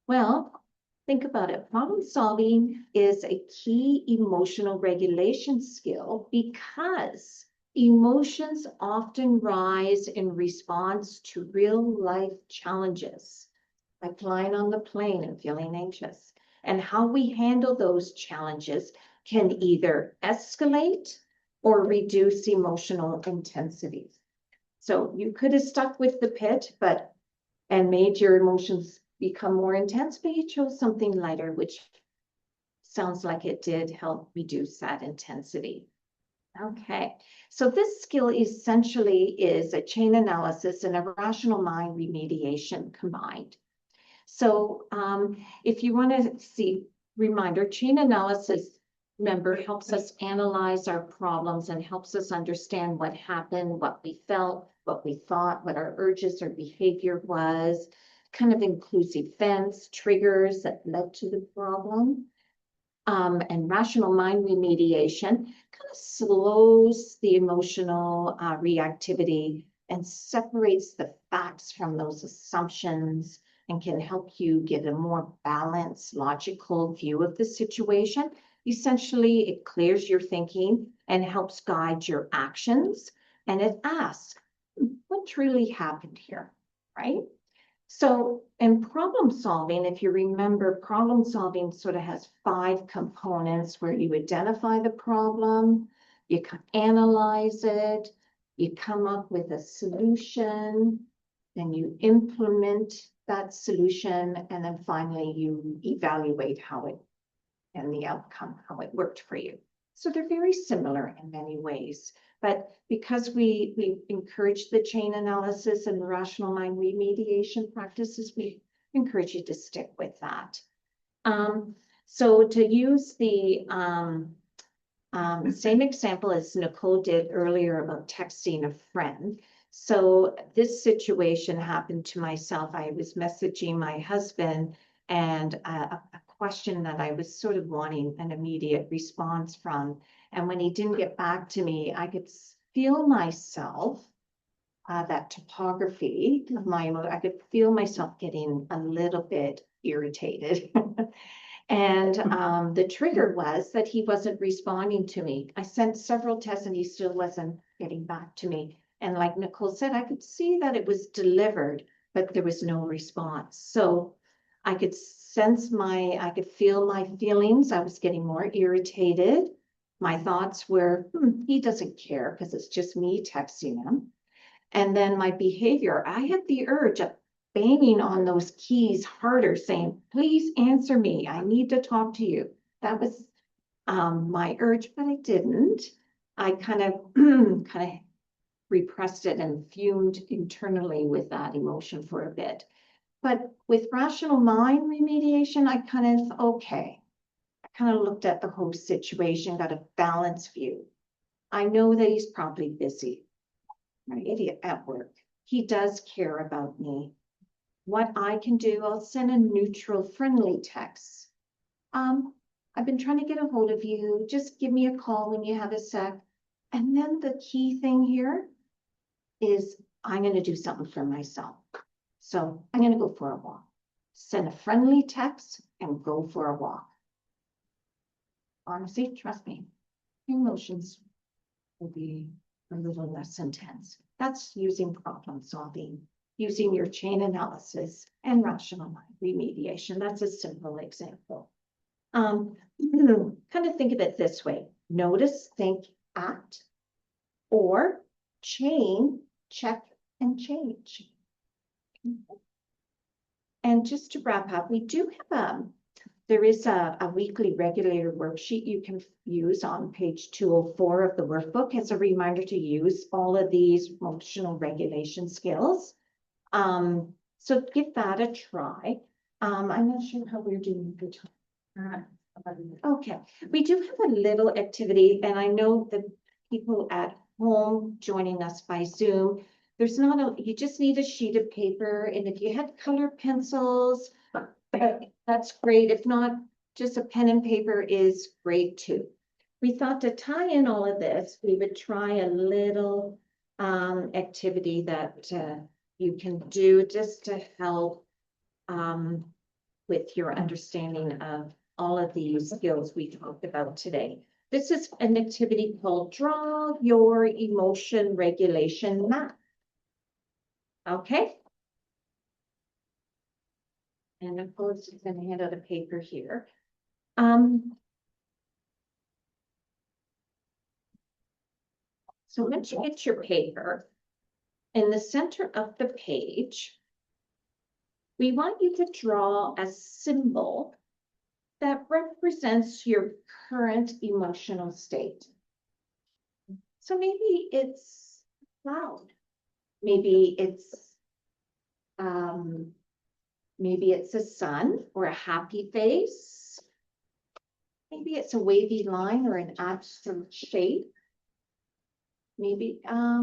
Well, think about it. Problem solving is a key emotional regulation skill because emotions often rise in response to real life challenges, like flying on the plane and feeling anxious. And how we handle those challenges can either escalate or reduce emotional intensity. So you could have stuck with the pit, and made your emotions become more intense, but you chose something lighter, which sounds like it did help reduce that intensity. Okay, so this skill essentially is a chain analysis and a rational mind remediation combined. So if you want to see, reminder, chain analysis, remember, helps us analyze our problems and helps us understand what happened, what we felt, what we thought, what our urges or behavior was, kind of includes events, triggers that led to the problem. And rational mind remediation kind of slows the emotional reactivity and separates the facts from those assumptions and can help you get a more balanced, logical view of the situation. Essentially, it clears your thinking and helps guide your actions. And it asks, what truly happened here, right? So in problem solving, if you remember, problem solving sort of has 5 components where you identify the problem, you analyze it, you come up with a solution, then you implement that solution, and then finally you evaluate how it and the outcome, how it worked for you. So they're very similar in many ways. But because we encourage the chain analysis and the rational mind remediation practices, we encourage you to stick with that. So to use the same example as Nicole did earlier about texting a friend. So this situation happened to myself. I was messaging my husband and a question that I was sort of wanting an immediate response from. And when he didn't get back to me, I could feel myself, that topography of my emotion, I could feel myself getting a little bit irritated. And the trigger was that he wasn't responding to me. I sent several texts and he still wasn't getting back to me. And like Nicole said, I could see that it was delivered, but there was no response. So I could I could feel my feelings. I was getting more irritated. My thoughts were, he doesn't care because it's just me texting him. And then my behavior, I had the urge of banging on those keys harder, saying, please answer me. I need to talk to you. That was my urge, but I didn't. I kind of repressed it and fumed internally with that emotion for a bit. But with rational mind remediation, I kind of looked at the whole situation, got a balanced view. I know that he's probably busy, right, at work. He does care about me. What I can do, I'll send a neutral, friendly text. I've been trying to get a hold of you. Just give me a call when you have a sec. And then the key thing here is I'm going to do something for myself. So I'm going to go for a walk. Send a friendly text and go for a walk. Honestly, trust me, emotions will be a little less intense. That's using problem solving, using your chain analysis and rational mind remediation. That's a simple example. Kind of think of it this way: notice, think, act, or chain, check, and change. And just to wrap up, we do have there is a weekly regulator worksheet you can use on page 204 of the workbook as a reminder to use all of these emotional regulation skills. So give that a try. I'm not sure how we're doing for time. Okay, we do have a little activity, and I know that people at home joining us by Zoom, you just need a sheet of paper, and if you had colored pencils, That's great. If not, just a pen and paper is great too. We thought to tie in all of this, we would try a little activity that you can do just to help with your understanding of all of these skills we talked about today. This is an activity called Draw Your Emotion Regulation Map. Okay. And of course, it's going to hand out a paper here. So once you get your paper, in the center of the page, we want you to draw a symbol that represents your current emotional state. So maybe it's cloud. Maybe it's a sun or a happy face. Maybe it's a wavy line or an abstract shape. Maybe, yeah,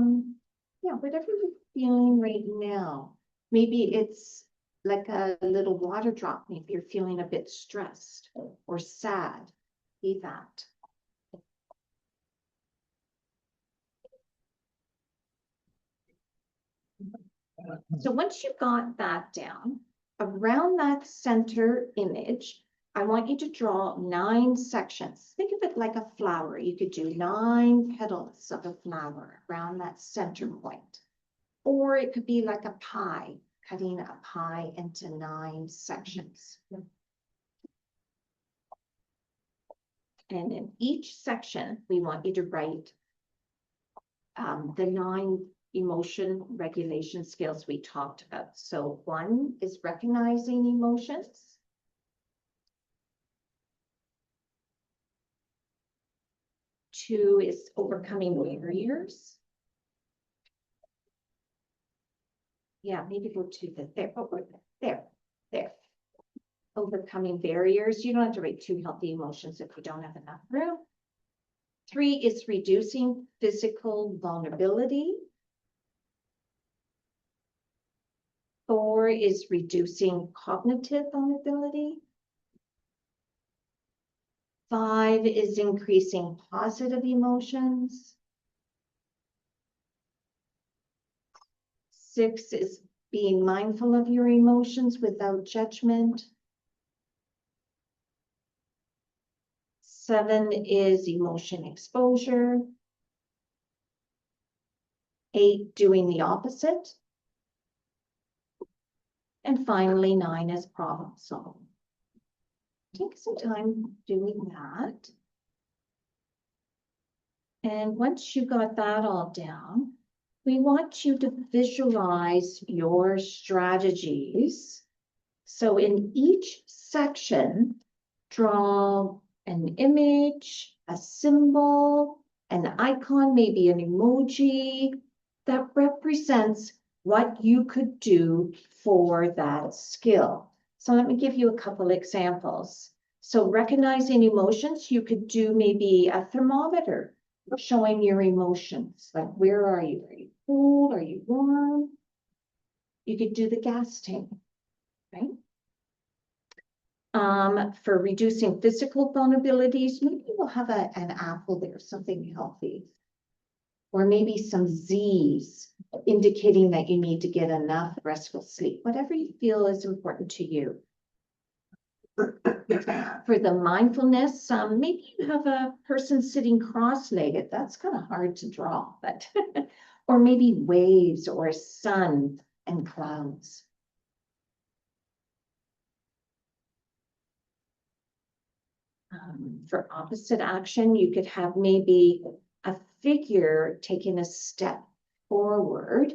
whatever you're feeling right now. Maybe it's like a little water drop. Maybe you're feeling a bit stressed or sad. Be that. So once you got that down, around that center image, I want you to draw 9 sections. Think of it like a flower. You could do 9 petals of a flower around that center point. Or it could be like a pie, cutting a pie into 9 sections. And in each section, we want you to write the 9 emotion regulation skills we talked about. So 1 is recognizing emotions. 2 is overcoming barriers. Yeah, maybe go to there. Overcoming barriers. You don't have to write 2 healthy emotions if you don't have enough room. 3 is reducing physical vulnerability. 4 is reducing cognitive vulnerability. 5 is increasing positive emotions. 6 is being mindful of your emotions without judgment. 7 is emotion exposure. 8, doing the opposite. And finally, 9 is problem solving. Take some time doing that. And once you got that all down, we want you to visualize your strategies. So in each section, draw an image, a symbol, an icon, maybe an emoji that represents what you could do for that skill. So let me give you a couple examples. So recognizing emotions, you could do maybe a thermometer showing your emotions. Like, where are you? Are you cold? Are you warm? You could do the gas tank, right? For reducing physical vulnerabilities, maybe we'll have an apple there, something healthy. Or maybe some Z's indicating that you need to get enough restful sleep, whatever you feel is important to you. For the mindfulness, maybe you have a person sitting cross-legged. That's kind of hard to draw, but or maybe waves or a sun and clouds. For opposite action, you could have maybe a figure taking a step forward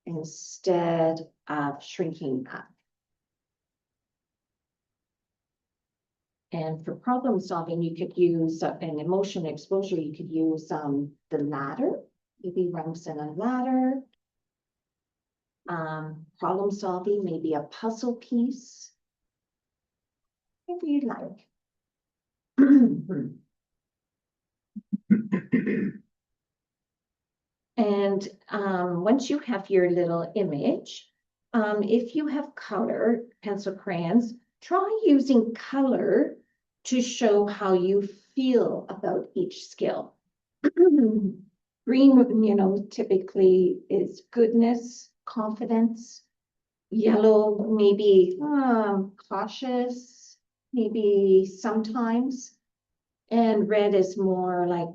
instead of shrinking back. And for problem solving, you could use an emotion exposure. You could use the ladder, maybe rungs in a ladder. Problem solving, maybe a puzzle piece. Whatever you like. And once you have your little image, If you have color, pencil crayons, try using color to show how you feel about each skill. Green, typically is goodness, confidence. Yellow, maybe cautious, maybe sometimes. And red is more like,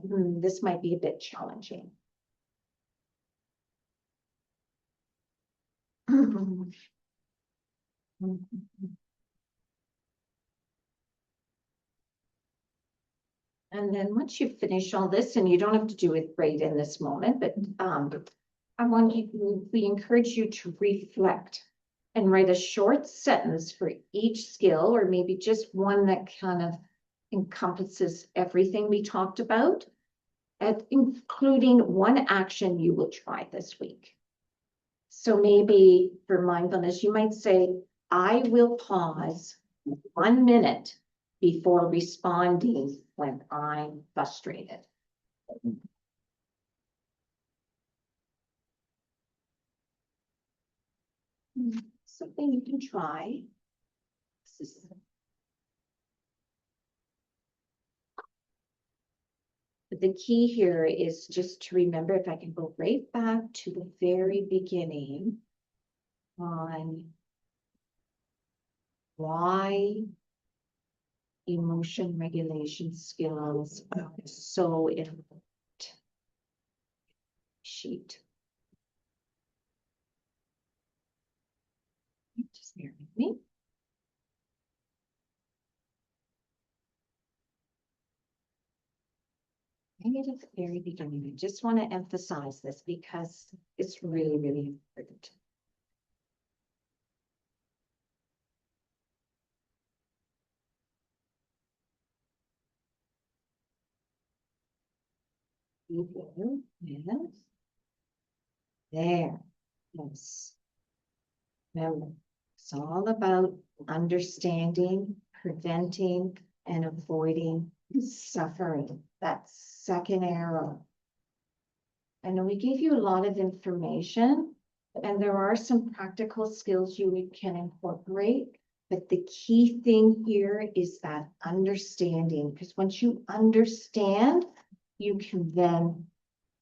this might be a bit challenging. And then once you finish all this, and you don't have to do it right in this moment, but we encourage you to reflect and write a short sentence for each skill, or maybe just one that kind of encompasses everything we talked about, including one action you will try this week. So maybe for mindfulness, you might say, I will pause 1 minute before responding when I'm frustrated. Something you can try. But the key here is just to remember, if I can go right back to the very beginning on why emotion regulation skills are so important. Sheet. Just bear with me. Maybe at the very beginning, I just want to emphasize this because it's really, really important. Yes. There. Yes. Remember, it's all about understanding, preventing, and avoiding suffering. That second arrow. I know we gave you a lot of information, and there are some practical skills you can incorporate, but the key thing here is that understanding, because once you understand, you can then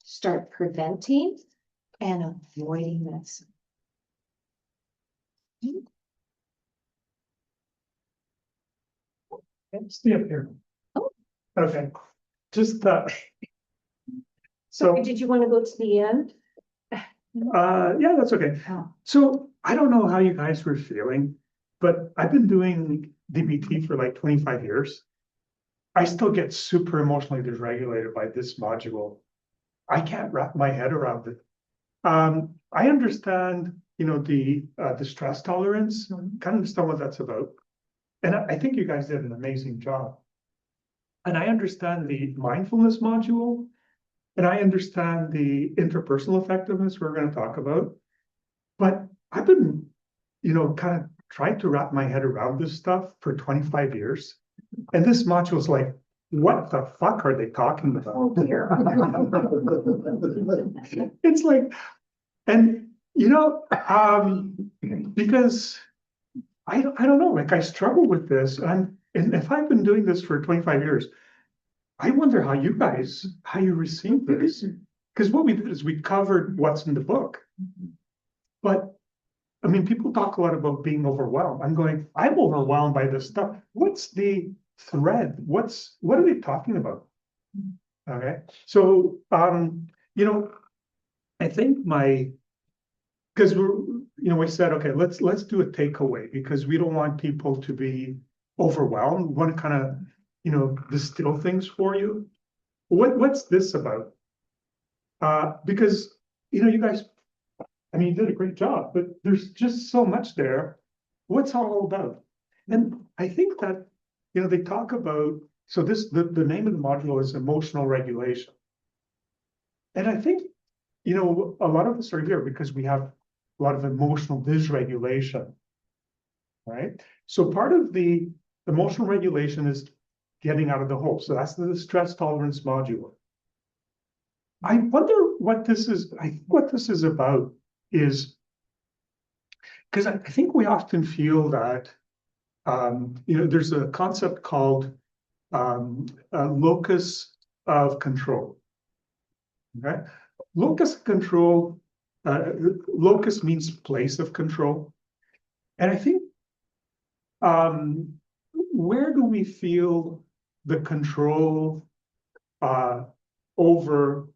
start preventing and avoiding this. Stay up here. Oh. Okay, just so, Did you want to go to the end? yeah, that's okay. Oh. So I don't know how you guys were feeling, but I've been doing DBT for like 25 years. I still get super emotionally dysregulated by this module. I can't wrap my head around it. I understand, the stress tolerance, kind of understand what that's about. And I think you guys did an amazing job. And I understand the mindfulness module, and I understand the interpersonal effectiveness we're going to talk about. But I've been, kind of trying to wrap my head around this stuff for 25 years. And this module is like, what the fuck are they talking about? Oh dear. It's like, and because I don't know, like I struggle with this, and if I've been doing this for 25 years, I wonder how you receive this. Because what we did is we covered what's in the book. But I mean, people talk a lot about being overwhelmed. I'm overwhelmed by this stuff. What's the thread? What are they talking about? Okay. So I think because we said, okay, let's do a takeaway, because we don't want people to be overwhelmed. We want to kind of, distill things for you. What's this about? Because, you guys, I mean, you did a great job, but there's just so much there. What's it all about? And I think that, they talk about, so the name of the module is emotional regulation. And I think, a lot of us are here because we have a lot of emotional dysregulation, right? So part of the emotional regulation is getting out of the hole. So that's the stress tolerance module. I wonder what this is. I think what this is about is because I think we often feel that, there's a concept called a locus of control. Okay, locus of control, locus means place of control. And I think, where do we feel the control over,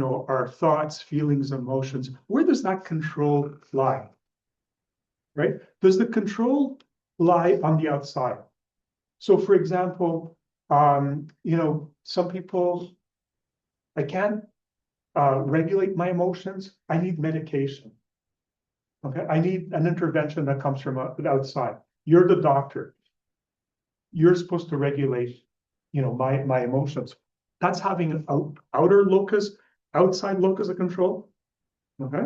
our thoughts, feelings, emotions? Where does that control lie? Right? Does the control lie on the outside? So for example, some people, I can't regulate my emotions. I need medication. Okay, I need an intervention that comes from the outside. You're the doctor. You're supposed to regulate, my emotions. That's having an outer locus, outside locus of control. Okay.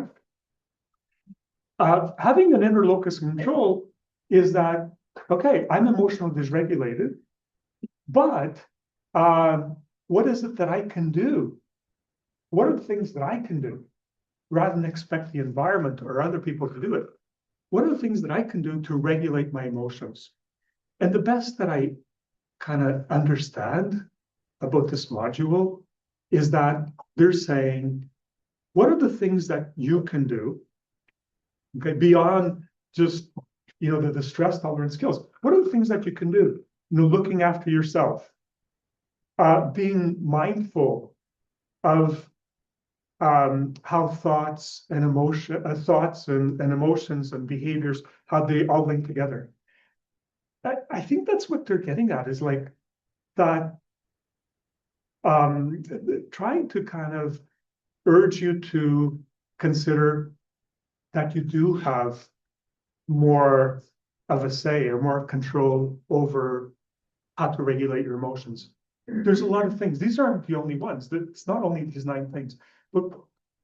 Having an inner locus of control is that, okay, I'm emotionally dysregulated, but what is it that I can do? What are the things that I can do rather than expect the environment or other people to do it? What are the things that I can do to regulate my emotions? And the best that I kind of understand about this module is that they're saying, what are the things that you can do, okay, beyond just, the stress tolerance skills? What are the things that you can do? Looking after yourself, being mindful of how thoughts and emotions and behaviors, how they all link together. I think that's what they're getting at, is like that, trying to kind of urge you to consider that you do have more of a say or more control over how to regulate your emotions. There's a lot of things. These aren't the only ones. It's not only these 9 things, but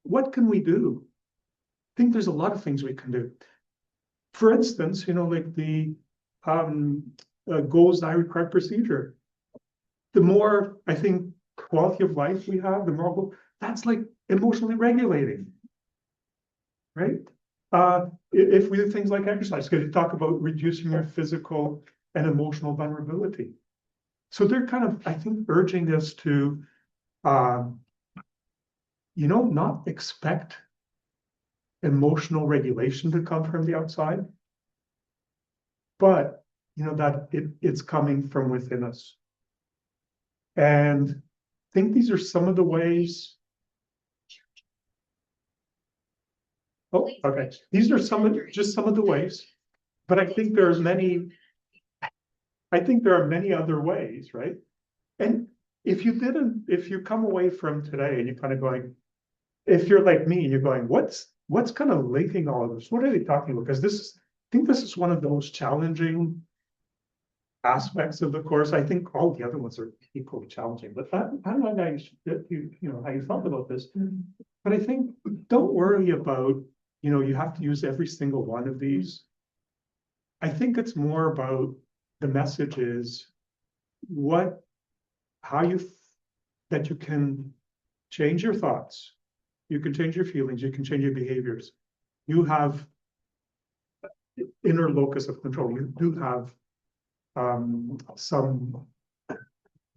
what can we do? I think there's a lot of things we can do. For instance, like the goals I require procedure. The more, I think, quality of life we have, the more that's like emotionally regulating, right? If we do things like exercise, because you talk about reducing your physical and emotional vulnerability. So they're kind of, I think, urging us to, not expect emotional regulation to come from the outside, but, that it's coming from within us. And I think these are some of the ways. Oh, okay. These are just some of the ways, but I think there are many other ways, right? And if you come away from today and you're kind of going, if you're like me and you're going, what's kind of linking all of this? What are they talking about? Because I think this is one of the most challenging aspects of the course. I think all the other ones are equally challenging, but I don't know how you felt about this. But I think, don't worry about, you have to use every single one of these. I think it's more about the message is that you can change your thoughts, you can change your feelings, you can change your behaviors. You have inner locus of control. You do have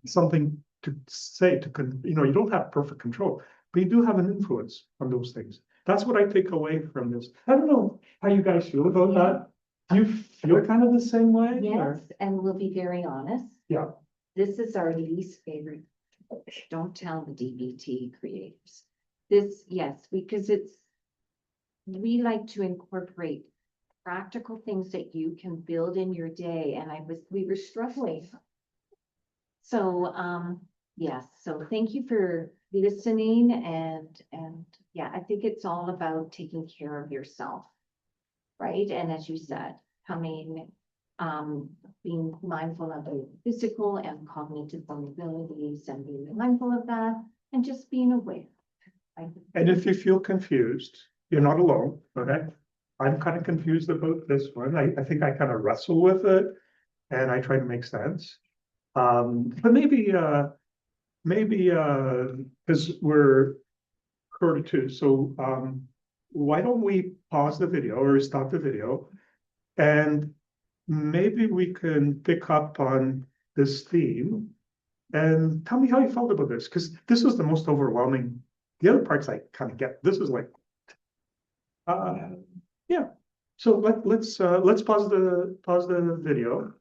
something to say you don't have perfect control, but you do have an influence on those things. That's what I take away from this. I don't know how you guys feel about that. Do you feel kind of the same way? Yes, and we'll be very honest. Yeah. This is our least favorite. Don't tell the DBT creators. This, yes, because we like to incorporate practical things that you can build in your day, and we were struggling. So, yes, so thank you for listening, and yeah, I think it's all about taking care of yourself, right? And as you said, being mindful of the physical and cognitive vulnerabilities and being mindful of that and just being aware. And if you feel confused, you're not alone, okay? I'm kind of confused about this one. I think I kind of wrestle with it and I try to make sense. But maybe because we're 42, so why don't we pause the video or stop the video? And maybe we can pick up on this theme. And tell me how you felt about this, because this was the most overwhelming. The other parts I kind of get. This is like, yeah. So let's pause the video.